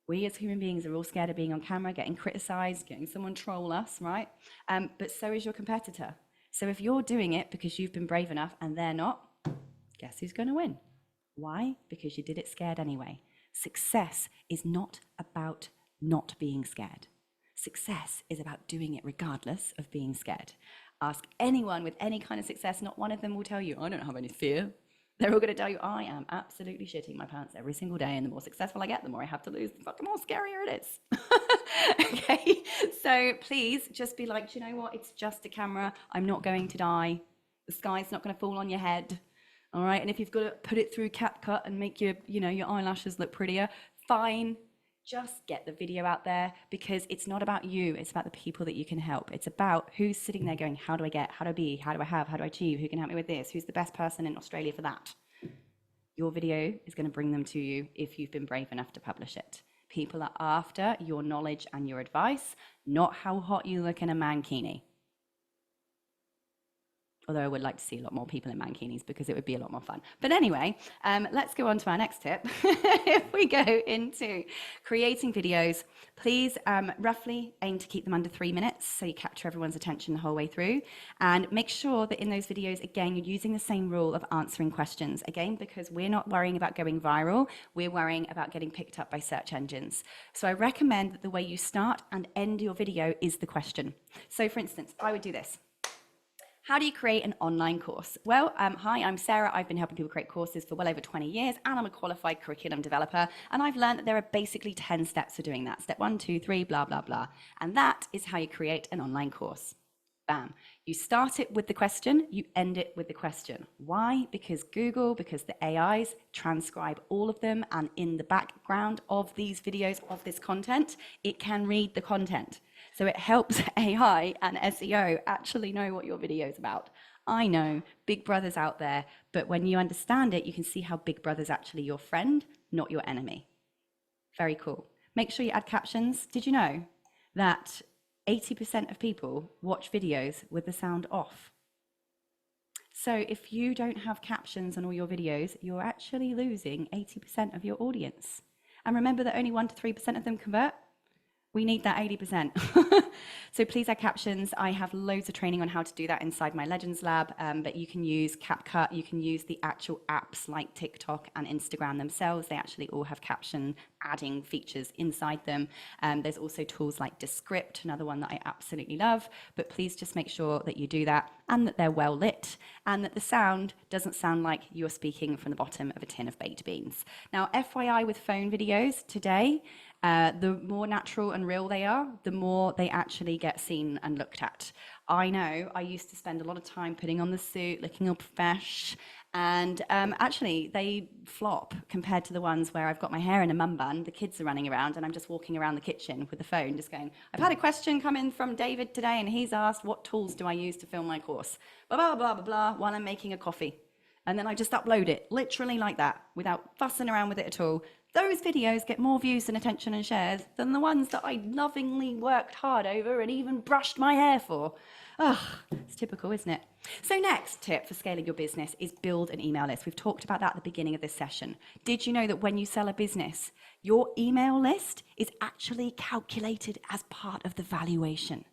We as human beings are all scared of being on camera, getting criticized, getting someone troll us, right? But so is your competitor. So if you're doing it because you've been brave enough and they're not, guess who's going to win? Why? Because you did it scared anyway. Success is not about not being scared. Success is about doing it regardless of being scared. Ask anyone with any kind of success, not one of them will tell you, I don't have any fear. They're all going to tell you, I am absolutely shitting my pants every single day, and the more successful I get, the more I have to lose, the fucking more scarier it is. Okay, so please just be like, do you know what? It's just a camera. I'm not going to die. The sky's not going to fall on your head. All right, and if you've got to put it through CapCut and make your eyelashes look prettier, fine. Just get the video out there, because it's not about you, it's about the people that you can help. It's about who's sitting there going, how do I get, how do I be, how do I have, how do I achieve, who can help me with this, who's the best person in Australia for that. Your video is going to bring them to you if you've been brave enough to publish it. People are after your knowledge and your advice, not how hot you look in a mankini. Although I would like to see a lot more people in mankinis, because it would be a lot more fun. But anyway, let's go on to our next tip. If we go into creating videos, please roughly aim to keep them under 3 minutes so you capture everyone's attention the whole way through. And make sure that in those videos, again, you're using the same rule of answering questions. Again, because we're not worrying about going viral, we're worrying about getting picked up by search engines. So I recommend that the way you start and end your video is the question. So for instance, I would do this. How do you create an online course? Well, hi, I'm Sarah. I've been helping people create courses for well over 20 years, and I'm a qualified curriculum developer. And I've learned that there are basically 10 steps for doing that. Step 1, 2, 3, blah, blah, blah. And that is how you create an online course. Bam. You start it with the question, you end it with the question. Why? Because Google, because the AIs transcribe all of them, and in the background of these videos, of this content, it can read the content. So it helps AI and SEO actually know what your video is about. I know, Big Brother's out there, but when you understand it, you can see how Big Brother's actually your friend, not your enemy. Very cool. Make sure you add captions. Did you know that 80% of people watch videos with the sound off? So if you don't have captions on all your videos, you're actually losing 80% of your audience. And remember that only 1 to 3% of them convert. We need that 80%. So please add captions. I have loads of training on how to do that inside my Legends Lab, but you can use CapCut, you can use the actual apps like TikTok and Instagram themselves. They actually all have caption adding features inside them. There's also tools like Descript, another one that I absolutely love, but please just make sure that you do that, and that they're well lit, and that the sound doesn't sound like you're speaking from the bottom of a tin of baked beans. Now, FYI with phone videos today, the more natural and real they are, the more they actually get seen and looked at. I know I used to spend a lot of time putting on the suit, looking all profesh, and actually they flop compared to the ones where I've got my hair in a mum bun, the kids are running around, and I'm just walking around the kitchen with the phone just going, I've had a question come in from David today, and he's asked, what tools do I use to film my course? Blah, blah, blah, blah, blah, while I'm making a coffee. And then I just upload it, literally like that, without fussing around with it at all. Those videos get more views and attention and shares than the ones that I lovingly worked hard over and even brushed my hair for. Ugh, it's typical, isn't it? So next tip for scaling your business is build an email list. We've talked about that at the beginning of this session. Did you know that when you sell a business, your email list is actually calculated as part of the valuation?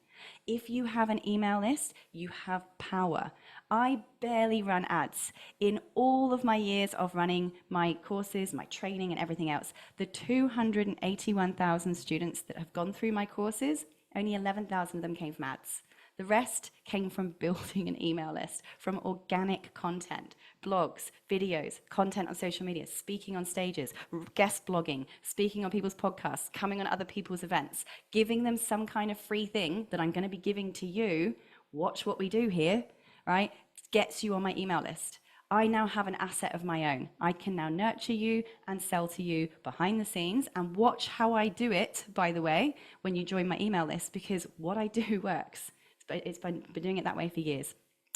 If you have an email list, you have power. I barely run ads. In all of my years of running my courses, my training and everything else, the 281,000 students that have gone through my courses, only 11,000 of them came from ads. The rest came from building an email list, from organic content, blogs, videos, content on social media, speaking on stages, guest blogging, speaking on people's podcasts, coming on other people's events, giving them some kind of free thing that I'm going to be giving to you. Watch what we do here, right? Gets you on my email list. I now have an asset of my own. I can now nurture you and sell to you behind the scenes, and watch how I do it, by the way, when you join my email list, because what I do works. It's been doing it that way for years.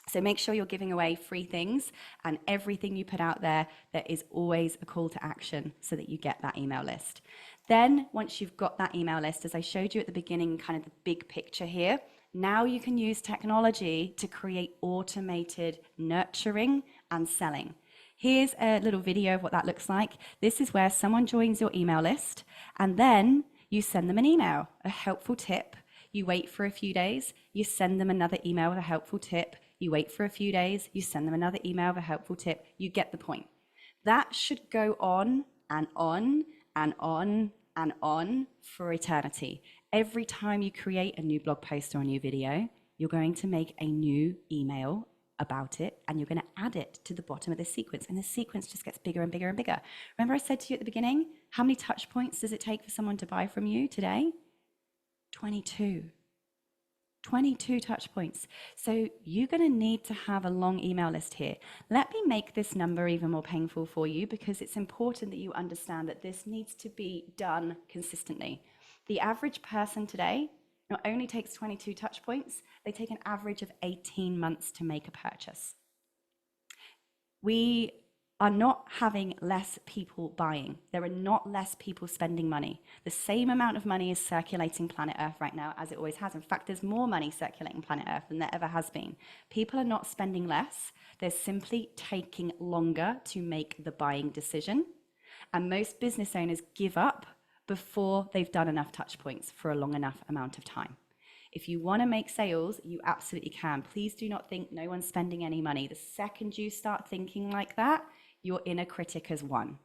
So make sure you're giving away free things, and everything you put out there is always a call to action so that you get that email list. Then once you've got that email list, as I showed you at the beginning, kind of the big picture here, now you can use technology to create automated nurturing and selling. Here's a little video of what that looks like. This is where someone joins your email list, and then you send them an email, a helpful tip. You wait for a few days, you send them another email with a helpful tip. You wait for a few days, you send them another email with a helpful tip. You get the point. That should go on and on and on and on for eternity. Every time you create a new blog post or a new video, you're going to make a new email about it, and you're going to add it to the bottom of this sequence, and the sequence just gets bigger and bigger and bigger. Remember I said to you at the beginning, how many touch points does it take for someone to buy from you today? 22 touch points. So you're going to need to have a long email list here. Let me make this number even more painful for you, because it's important that you understand that this needs to be done consistently. The average person today not only takes 22 touch points, they take an average of 18 months to make a purchase. We are not having less people buying. There are not less people spending money. The same amount of money is circulating planet Earth right now as it always has. In fact, there's more money circulating planet Earth than there ever has been. People are not spending less. They're simply taking longer to make the buying decision. And most business owners give up before they've done enough touch points for a long enough amount of time. If you want to make sales, you absolutely can. Please do not think no one's spending any money. The second you start thinking like that, your inner critic has won.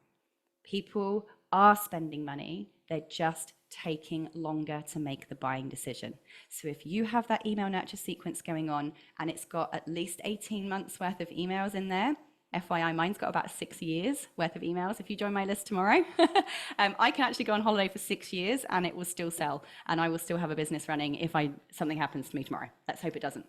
People are spending money. They're just taking longer to make the buying decision. So if you have that email nurture sequence going on and it's got at least 18 months worth of emails in there, FYI, mine's got about 6 years worth of emails. If you join my list tomorrow, I can actually go on holiday for 6 years and it will still sell, and I will still have a business running if something happens to me tomorrow. Let's hope it doesn't.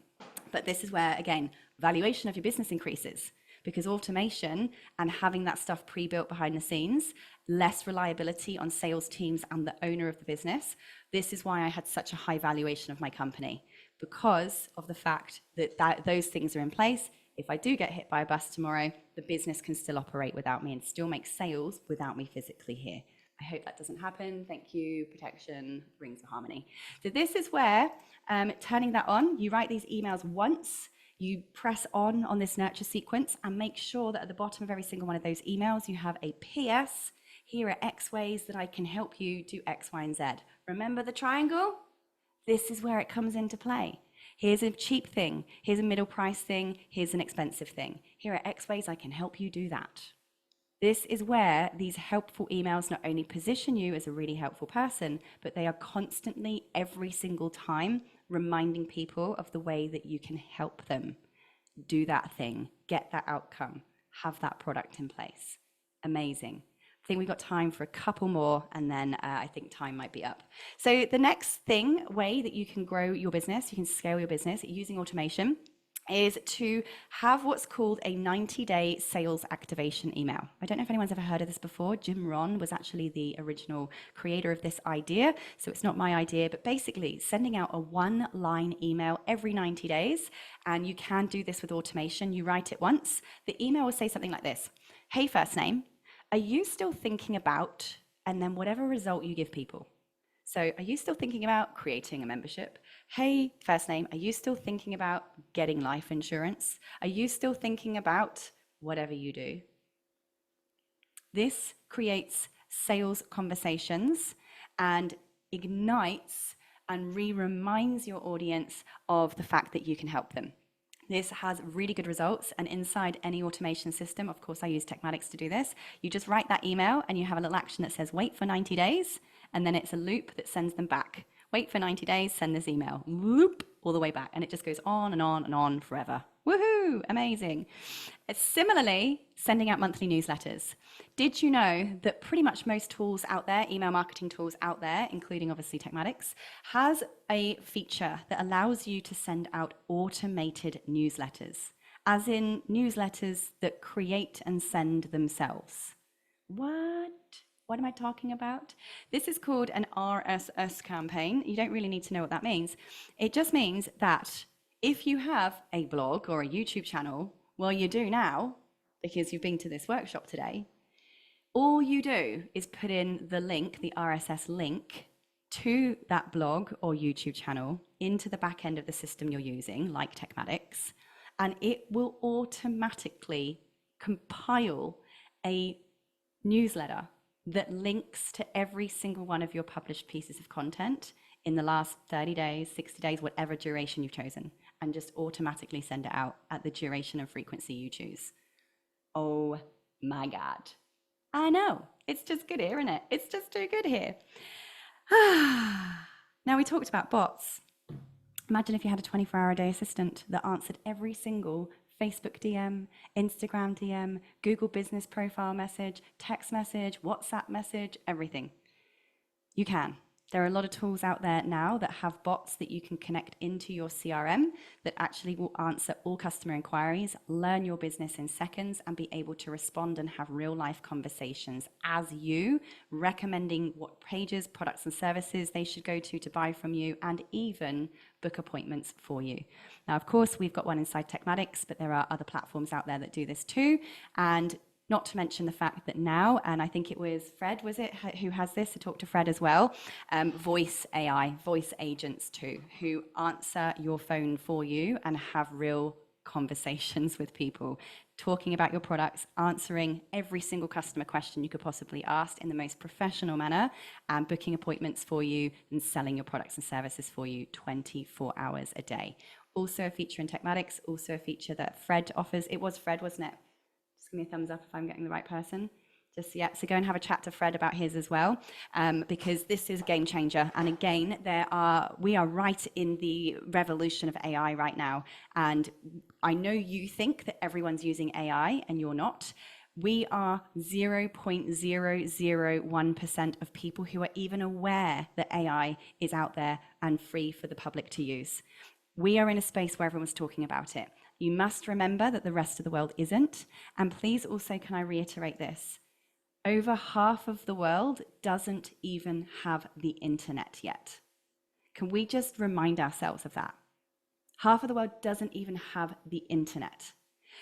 But this is where, again, valuation of your business increases, because automation and having that stuff pre-built behind the scenes, less reliability on sales teams and the owner of the business. This is why I had such a high valuation of my company, because of the fact that those things are in place. If I do get hit by a bus tomorrow, the business can still operate without me and still make sales without me physically here. I hope that doesn't happen. Thank you. Protection brings harmony. So this is where turning that on, you write these emails once, you press on this nurture sequence, and make sure that at the bottom of every single one of those emails, you have a PS. Here are X ways that I can help you do X, Y, and Z. Remember the triangle? This is where it comes into play. Here's a cheap thing, here's a middle price thing, here's an expensive thing. Here are X ways I can help you do that. This is where these helpful emails not only position you as a really helpful person, but they are constantly, every single time, reminding people of the way that you can help them do that thing, get that outcome, have that product in place. Amazing. I think we've got time for a couple more, and then I think time might be up. So the next way that you can grow your business, you can scale your business using automation, is to have what's called a 90-day sales activation email. I don't know if anyone's ever heard of this before. Jim Rohn was actually the original creator of this idea, so it's not my idea, but basically sending out a one-line email every 90 days, and you can do this with automation. You write it once. The email will say something like this: hey, first name, are you still thinking about, and then whatever result you give people. So are you still thinking about creating a membership? Hey, first name, are you still thinking about getting life insurance? Are you still thinking about whatever you do? This creates sales conversations and ignites and reminds your audience of the fact that you can help them. This has really good results, and inside any automation system, of course I use Techmatics to do this, you just write that email and you have a little action that says wait for 90 days, and then it's a loop that sends them back. Wait for 90 days, send this email. Loop, all the way back. And it just goes on and on and on forever. Woohoo! Amazing. Similarly, sending out monthly newsletters. Did you know that pretty much most tools out there, email marketing tools out there, including obviously Techmatics, has a feature that allows you to send out automated newsletters, as in newsletters that create and send themselves. What? What am I talking about? This is called an RSS campaign. You don't really need to know what that means. It just means that if you have a blog or a YouTube channel, well, you do now, because you've been to this workshop today, all you do is put in the link, the RSS link, to that blog or YouTube channel into the back end of the system you're using, like Techmatics, and it will automatically compile a newsletter that links to every single one of your published pieces of content in the last 30 days, 60 days, whatever duration you've chosen, and just automatically send it out at the duration and frequency you choose. Oh my God. I know, it's just good here, isn't it? It's just too good here. Now, we talked about bots. Imagine if you had a 24-hour-a-day assistant that answered every single Facebook DM, Instagram DM, Google business profile message, text message, WhatsApp message, everything. You can. There are a lot of tools out there now that have bots that you can connect into your CRM that actually will answer all customer inquiries, learn your business in seconds, and be able to respond and have real-life conversations as you, recommending what pages, products, and services they should go to buy from you, and even book appointments for you. Now, of course, we've got one inside Techmatics, but there are other platforms out there that do this too. And not to mention the fact that now, and I think it was Fred, was it, who has this? I talked to Fred as well. Voice AI, voice agents too, who answer your phone for you and have real conversations with people, talking about your products, answering every single customer question you could possibly ask in the most professional manner, and booking appointments for you and selling your products and services for you 24 hours a day. Also a feature in Techmatics, also a feature that Fred offers. It was Fred, wasn't it? Give me a thumbs up if I'm getting the right person. Just, yeah, so go and have a chat to Fred about his as well, because this is a game changer. And again, we are right in the revolution of AI right now. And I know you think that everyone's using AI and you're not. We are 0.001% of people who are even aware that AI is out there and free for the public to use. We are in a space where everyone's talking about it. You must remember that the rest of the world isn't. And please also, can I reiterate this? Over half of the world doesn't even have the internet yet. Can we just remind ourselves of that? Half of the world doesn't even have the internet.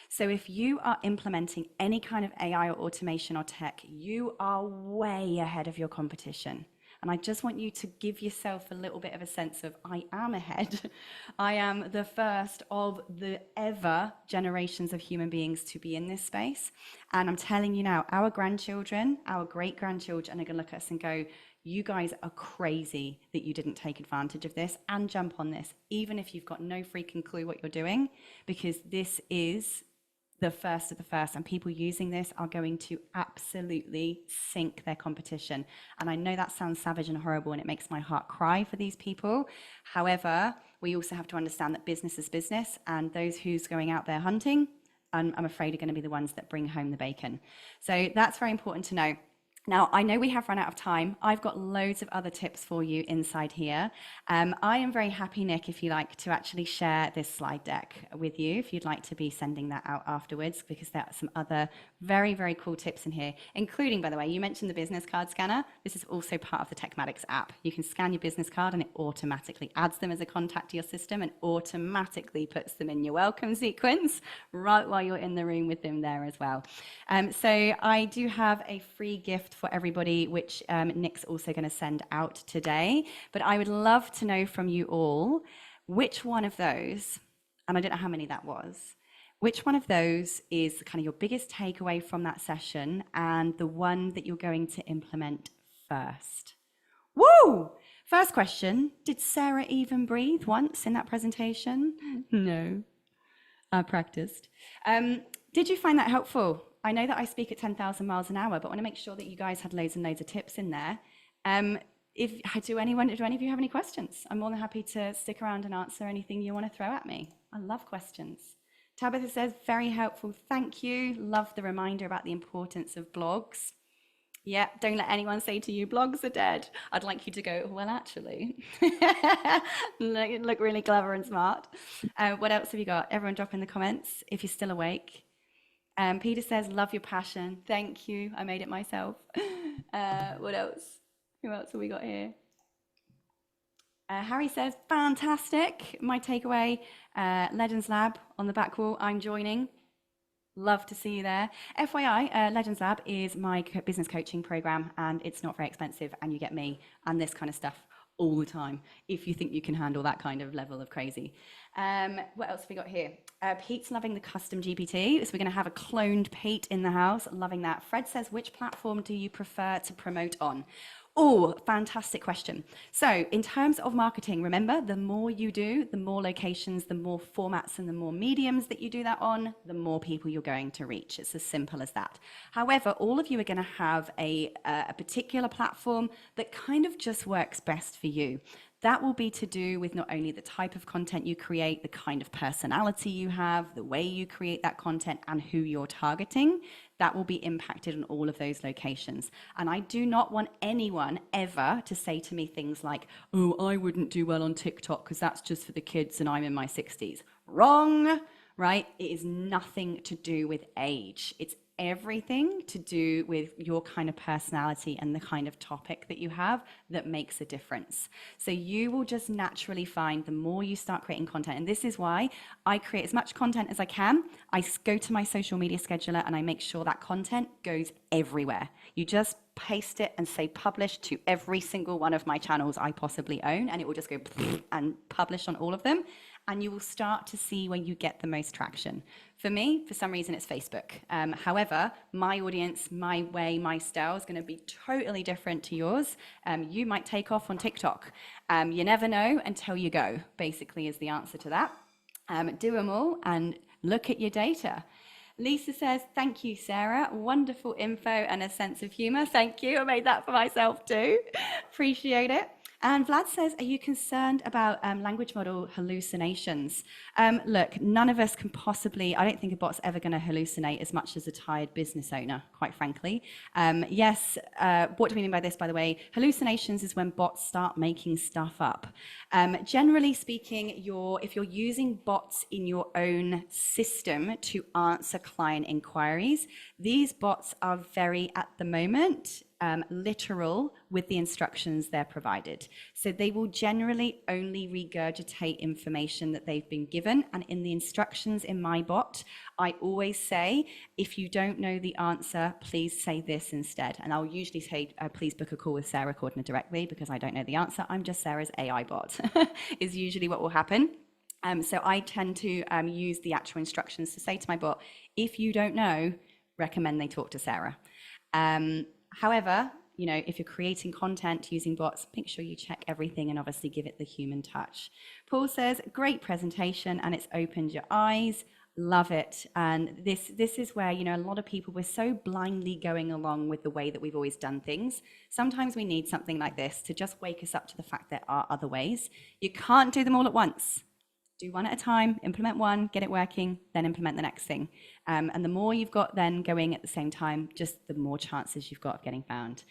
So if you are implementing any kind of AI or automation or tech, you are way ahead of your competition. And I just want you to give yourself a little bit of a sense of, I am ahead. I am the first of the ever generations of human beings to be in this space. And I'm telling you now, our grandchildren, our great-grandchildren are going to look at us and go, you guys are crazy that you didn't take advantage of this and jump on this, even if you've got no freaking clue what you're doing, because this is the first of the first, and people using this are going to absolutely sink their competition. And I know that sounds savage and horrible, and it makes my heart cry for these people. However, we also have to understand that business is business, and those who's going out there hunting, I'm afraid, are going to be the ones that bring home the bacon. So that's very important to know. Now, I know we have run out of time. I've got loads of other tips for you inside here. I am very happy, Nick, if you like, to actually share this slide deck with you, if you'd like to be sending that out afterwards, because there are some other very, very cool tips in here, including, by the way, you mentioned the business card scanner. This is also part of the Techmatics app. You can scan your business card and it automatically adds them as a contact to your system and automatically puts them in your welcome sequence right while you're in the room with them there as well. So I do have a free gift for everybody, which Nick's also going to send out today. But I would love to know from you all, which one of those, and I don't know how many that was, which one of those is kind of your biggest takeaway from that session and the one that you're going to implement first? Woo! First question, did Sarah even breathe once in that presentation? No, I practiced. Did you find that helpful? I know that I speak at 10,000 miles an hour, but I want to make sure that you guys had loads and loads of tips in there. Do any of you have any questions? I'm more than happy to stick around and answer anything you want to throw at me. I love questions. Tabitha says, very helpful, thank you. Love the reminder about the importance of blogs. Yeah, don't let anyone say to you, blogs are dead. I'd like you to go, well, actually. Look really clever and smart. What else have you got? Everyone drop in the comments if you're still awake. Peter says, love your passion. Thank you. I made it myself. What else? Who else have we got here? Harry says, fantastic. My takeaway, Legends Lab on the back wall. I'm joining. Love to see you there. FYI, Legends Lab is my business coaching program, and it's not very expensive, and you get me and this kind of stuff all the time if you think you can handle that kind of level of crazy. What else have we got here? Pete's loving the custom GPT. So we're going to have a cloned Pete in the house. Loving that. Fred says, which platform do you prefer to promote on? Oh, fantastic question. So in terms of marketing, remember, the more you do, the more locations, the more formats, and the more mediums that you do that on, the more people you're going to reach. It's as simple as that. However, all of you are going to have a particular platform that kind of just works best for you. That will be to do with not only the type of content you create, the kind of personality you have, the way you create that content, and who you're targeting. That will be impacted on all of those locations. And I do not want anyone ever to say to me things like, oh, I wouldn't do well on TikTok because that's just for the kids and I'm in my 60s. Wrong, right? It is nothing to do with age. It's everything to do with your kind of personality and the kind of topic that you have that makes a difference. So you will just naturally find the more you start creating content, and this is why I create as much content as I can. I go to my social media scheduler and I make sure that content goes everywhere. You just paste it and say publish to every single one of my channels I possibly own, and it will just go and publish on all of them. And you will start to see where you get the most traction. For me, for some reason, it's Facebook. However, my audience, my way, my style is going to be totally different to yours. You might take off on TikTok. You never know until you go, basically, is the answer to that. Do them all and look at your data. Lisa says, thank you, Sarah. Wonderful info and a sense of humor. Thank you. I made that for myself too. Appreciate it. And Vlad says, are you concerned about language model hallucinations? Look, none of us can possibly, I don't think a bot's ever going to hallucinate as much as a tired business owner, quite frankly. Yes, what do we mean by this, by the way? Hallucinations is when bots start making stuff up. Generally speaking, if you're using bots in your own system to answer client inquiries, these bots are very, at the moment, literal with the instructions they're provided. So they will generally only regurgitate information that they've been given. And in the instructions in my bot, I always say, if you don't know the answer, please say this instead. And I'll usually say, please book a call with Sarah Cordiner directly because I don't know the answer. I'm just Sarah's AI bot is usually what will happen. So I tend to use the actual instructions to say to my bot, if you don't know, recommend they talk to Sarah. However, if you're creating content using bots, make sure you check everything and obviously give it the human touch. Paul says, great presentation and it's opened your eyes. Love it. And this is where, a lot of people, we're so blindly going along with the way that we've always done things. Sometimes we need something like this to just wake us up to the fact there are other ways. You can't do them all at once. Do one at a time, implement one, get it working, then implement the next thing. And the more you've got then going at the same time, just the more chances you've got of getting found.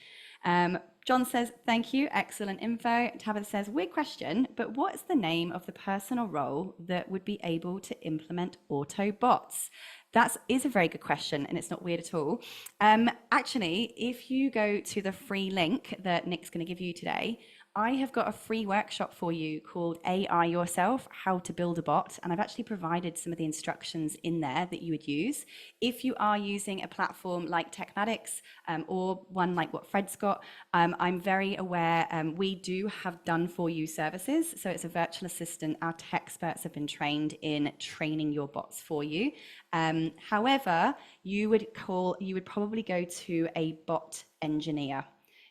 John says, thank you, excellent info. Tabitha says, weird question, but what is the name of the person or role that would be able to implement auto bots? That is a very good question, and it's not weird at all. Actually, if you go to the free link that Nick's going to give you today, I have got a free workshop for you called AI Yourself, How to Build a Bot. And I've actually provided some of the instructions in there that you would use. If you are using a platform like Techmatics or one like what Fred's got, I'm very aware we do have done for you services. So it's a virtual assistant. Our tech experts have been trained in training your bots for you. However, you would probably go to a bot engineer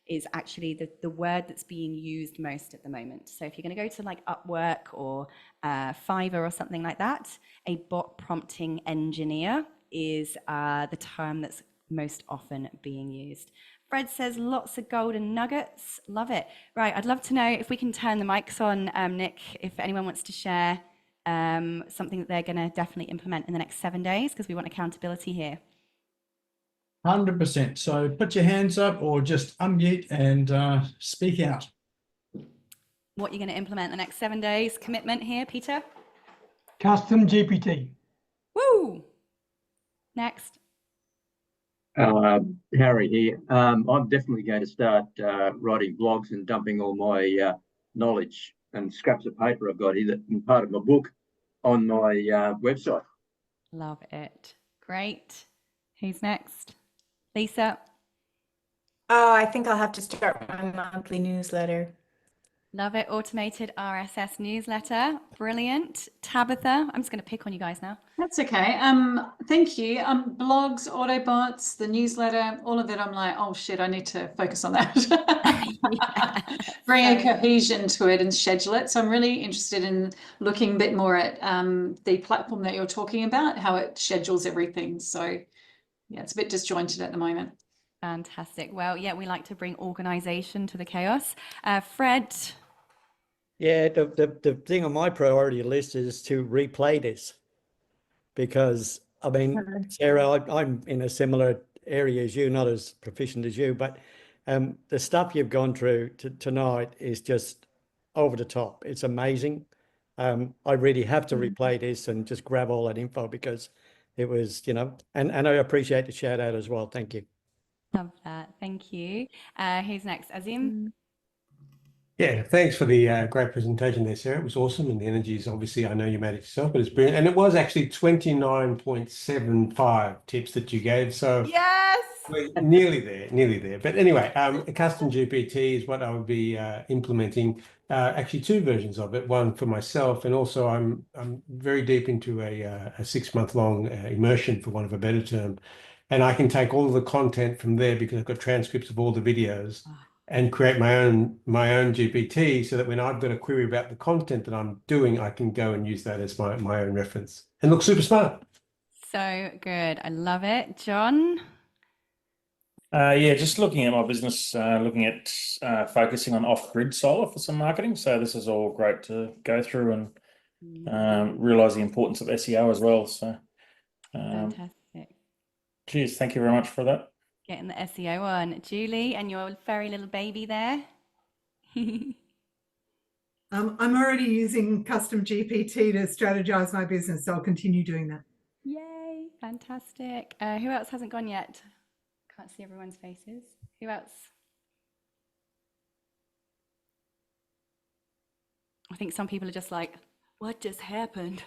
is actually the word that's being used most at the moment. So if you're going to go to like Upwork or Fiverr or something like that, a bot prompting engineer is the term that's most often being used. Fred says lots of golden nuggets. Love it. Right. I'd love to know if we can turn the mics on, Nick, if anyone wants to share something that they're going to definitely implement in the next 7 days, because we want accountability here. 100%. So put your hands up or just unmute and speak out. What you're going to implement in the next 7 days. Commitment here, Peter. Custom GPT. Woo! Next. Harry here. I'm definitely going to start writing blogs and dumping all my knowledge and scraps of paper I've got here that in part of my book on my website. Love it. Great. Who's next? Lisa. Oh, I think I'll have to start my monthly newsletter. Love it. Automated RSS newsletter. Brilliant. Tabitha. I'm just going to pick on you guys now. That's okay. Thank you. Blogs, Autobots, the newsletter, all of it. I'm like, oh shit, I need to focus on that. Bring a cohesion to it and schedule it. So I'm really interested in looking a bit more at the platform that you're talking about, how it schedules everything. So yeah, it's a bit disjointed at the moment. Fantastic. Well, yeah, we like to bring organization to the chaos. Fred. Yeah, the thing on my priority list is to replay this, because I mean, Sarah, I'm in a similar area as you, not as proficient as you, but the stuff you've gone through tonight is just over the top. It's amazing. I really have to replay this and just grab all that info, because it was, you know, and I appreciate the shout out as well. Thank you. Love that. Thank you. Who's next? Azim? Yeah, thanks for the great presentation there, Sarah. It was awesome. And the energy is obviously, I know you made it yourself, but it's brilliant. And it was actually 29.75 tips that you gave. So Yes. we're nearly there. But anyway, custom GPT is what I would be implementing. Actually, two versions of it. One for myself, and also I'm very deep into a 6-month-long immersion, for want of a better term. And I can take all of the content from there, because I've got transcripts of all the videos, and create my own GPT, so that when I've got a query about the content that I'm doing, I can go and use that as my own reference. And look super smart. So good. I love it. John? Yeah, just looking at my business, looking at focusing on off-grid solar for some marketing. So this is all great to go through and realize the importance of SEO as well. So Fantastic. cheers. Thank you very much for that. Getting the SEO on. Julie, and your furry little baby there. I'm already using custom GPT to strategize my business, so I'll continue doing that. Yay. Fantastic. Who else hasn't gone yet? Can't see everyone's faces. Who else? I think some people are just like, what just happened?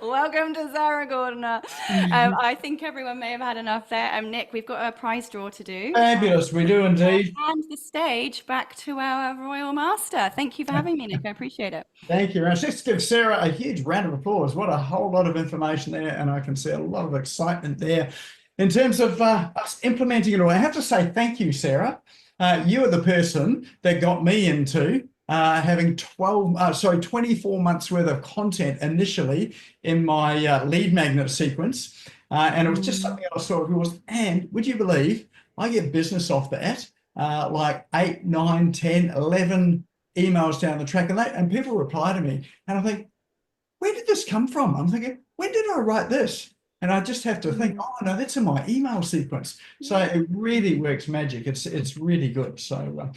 Welcome to Sarah Cordiner. I think everyone may have had enough there. Nick, we've got a prize draw to do. Fabulous. We do indeed. And the stage back to our Royal Master. Thank you for having me, Nick. I appreciate it. Thank you, Rach. Let's give Sarah a huge round of applause. What a whole lot of information there, and I can see a lot of excitement there in terms of us implementing it all. I have to say thank you, Sarah. You are the person that got me into having 24 months worth of content initially in my lead magnet sequence. And it was just something I saw of yours. And would you believe I get business off that, like 8, 9, 10, 11 emails down the track, and people reply to me. And I think, where did this come from? I'm thinking, when did I write this? And I just have to think, oh no, that's in my email sequence. So it really works magic. It's really good. So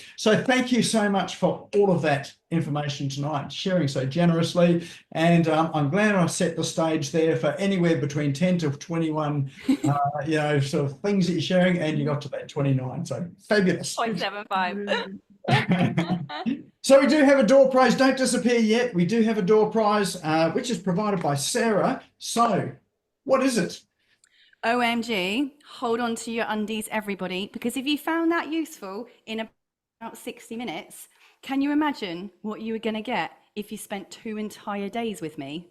thank you so much for all of that information tonight, sharing so generously. And I'm glad I set the stage there for anywhere between 10 to 21, sort of things that you're sharing, and you got to that 29. So fabulous. 0.75. So we do have a door prize. Don't disappear yet. We do have a door prize, which is provided by Sarah. So what is it? OMG, hold on to your undies, everybody, because if you found that useful in about 60 minutes, can you imagine what you were going to get if you spent 2 entire days with me?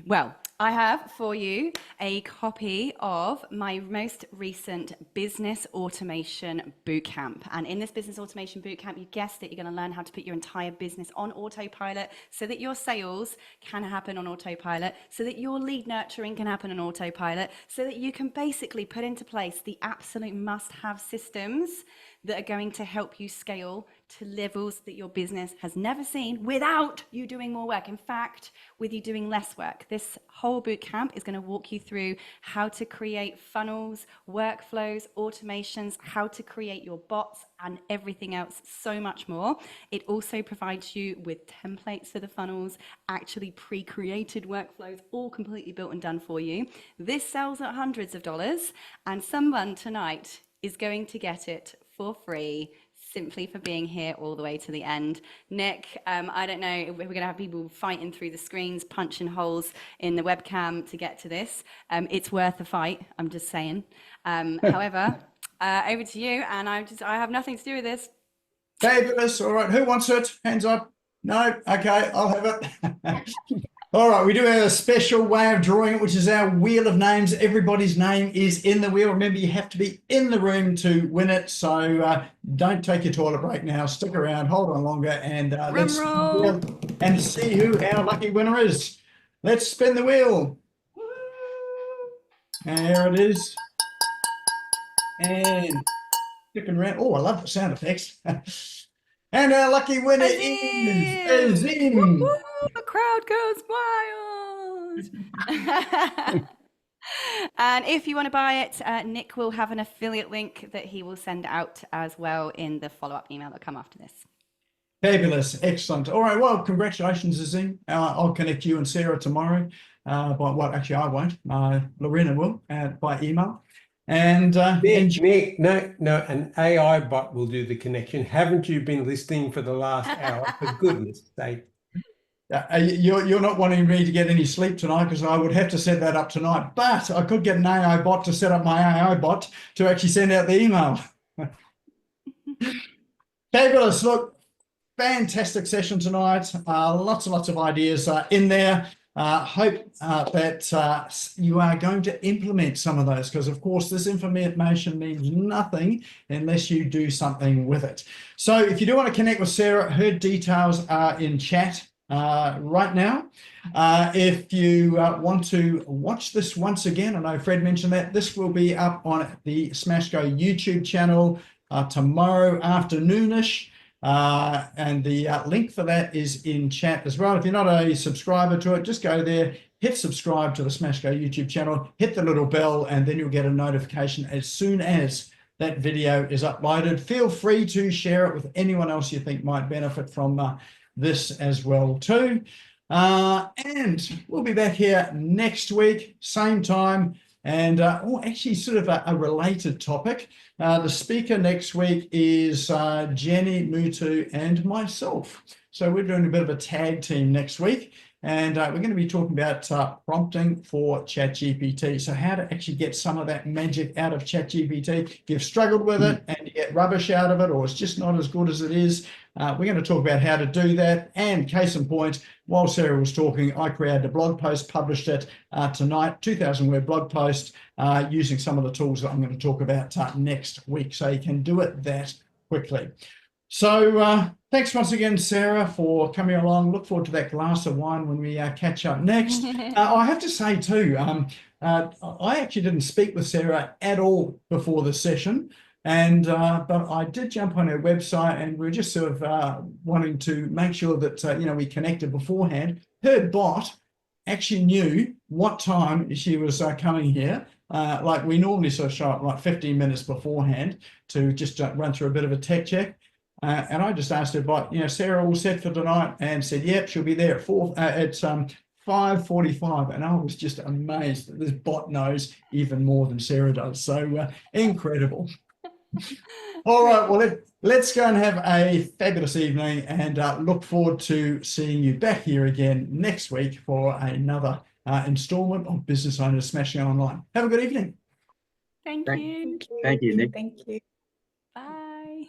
Well, I have for you a copy of my most recent business automation bootcamp. And in this business automation bootcamp, you guessed it, you're going to learn how to put your entire business on autopilot so that your sales can happen on autopilot, so that your lead nurturing can happen on autopilot, so that you can basically put into place the absolute must-have systems that are going to help you scale to levels that your business has never seen without you doing more work. In fact, with you doing less work. This whole bootcamp is going to walk you through how to create funnels, workflows, automations, how to create your bots and everything else, so much more. It also provides you with templates for the funnels, actually pre-created workflows, all completely built and done for you. This sells at hundreds of dollars, and someone tonight is going to get it for free simply for being here all the way to the end. Nick, I don't know if we're going to have people fighting through the screens, punching holes in the webcam to get to this. It's worth a fight, I'm just saying. However, over to you, and I have nothing to do with this. Fabulous. All right, who wants it? Hands up. No? Okay, I'll have it. All right, we do have a special way of drawing it, which is our wheel of names. Everybody's name is in the wheel. Remember, you have to be in the room to win it. So don't take your toilet break now. Stick around, hold on longer, and let's roll. and see who our lucky winner is. Let's spin the wheel. And there it is. And sticking around. Oh, I love the sound effects. And our lucky winner is Azim. The crowd goes wild. And if you want to buy it, Nick will have an affiliate link that he will send out as well in the follow-up email that will come after this. Fabulous. Excellent. All right. Well, congratulations, Azim. I'll connect you and Sarah tomorrow. Actually, I won't. Lorena will by email. And Nick, no, an AI bot will do the connection. Haven't you been listening for the last hour? For goodness sake. You're not wanting me to get any sleep tonight, because I would have to set that up tonight. But I could get an AI bot to set up my AI bot to actually send out the email. Fabulous. Look, fantastic session tonight. Lots and lots of ideas in there. Hope that you are going to implement some of those, because of course this information means nothing unless you do something with it. So if you do want to connect with Sarah, her details are in chat right now. If you want to watch this once again, I know Fred mentioned that, this will be up on the Smash Go YouTube channel tomorrow afternoonish. And the link for that is in chat as well. If you're not a subscriber to it, just go there, hit subscribe to the Smash Go YouTube channel, hit the little bell, and then you'll get a notification as soon as that video is uploaded. Feel free to share it with anyone else you think might benefit from this as well too. And we'll be back here next week, same time. And actually sort of a related topic. The speaker next week is Jenny, Mutu, and myself. So we're doing a bit of a tag team next week. And we're going to be talking about prompting for ChatGPT. So how to actually get some of that magic out of ChatGPT. If you've struggled with it and you get rubbish out of it, or it's just not as good as it is, we're going to talk about how to do that. And case in point, while Sarah was talking, I created a blog post, published it tonight, 2,000-word blog post, using some of the tools that I'm going to talk about next week. So you can do it that quickly. So thanks once again, Sarah, for coming along. Look forward to that glass of wine when we catch up next. I have to say too, I actually didn't speak with Sarah at all before the session. And but I did jump on her website, and we're just sort of wanting to make sure that we connected beforehand. Her bot actually knew what time she was coming here. Like we normally sort of show up like 15 minutes beforehand to just run through a bit of a tech check. And I just asked her bot, Sarah, all set for tonight, and said, yep, she'll be there at 5:45, and I was just amazed that this bot knows even more than Sarah does. So incredible. All right, well, let's go and have a fabulous evening, and look forward to seeing you back here again next week for another installment of Business Owners Smashing Online. Have a good evening. Thank you. Thank you, Nick. Thank you. Bye.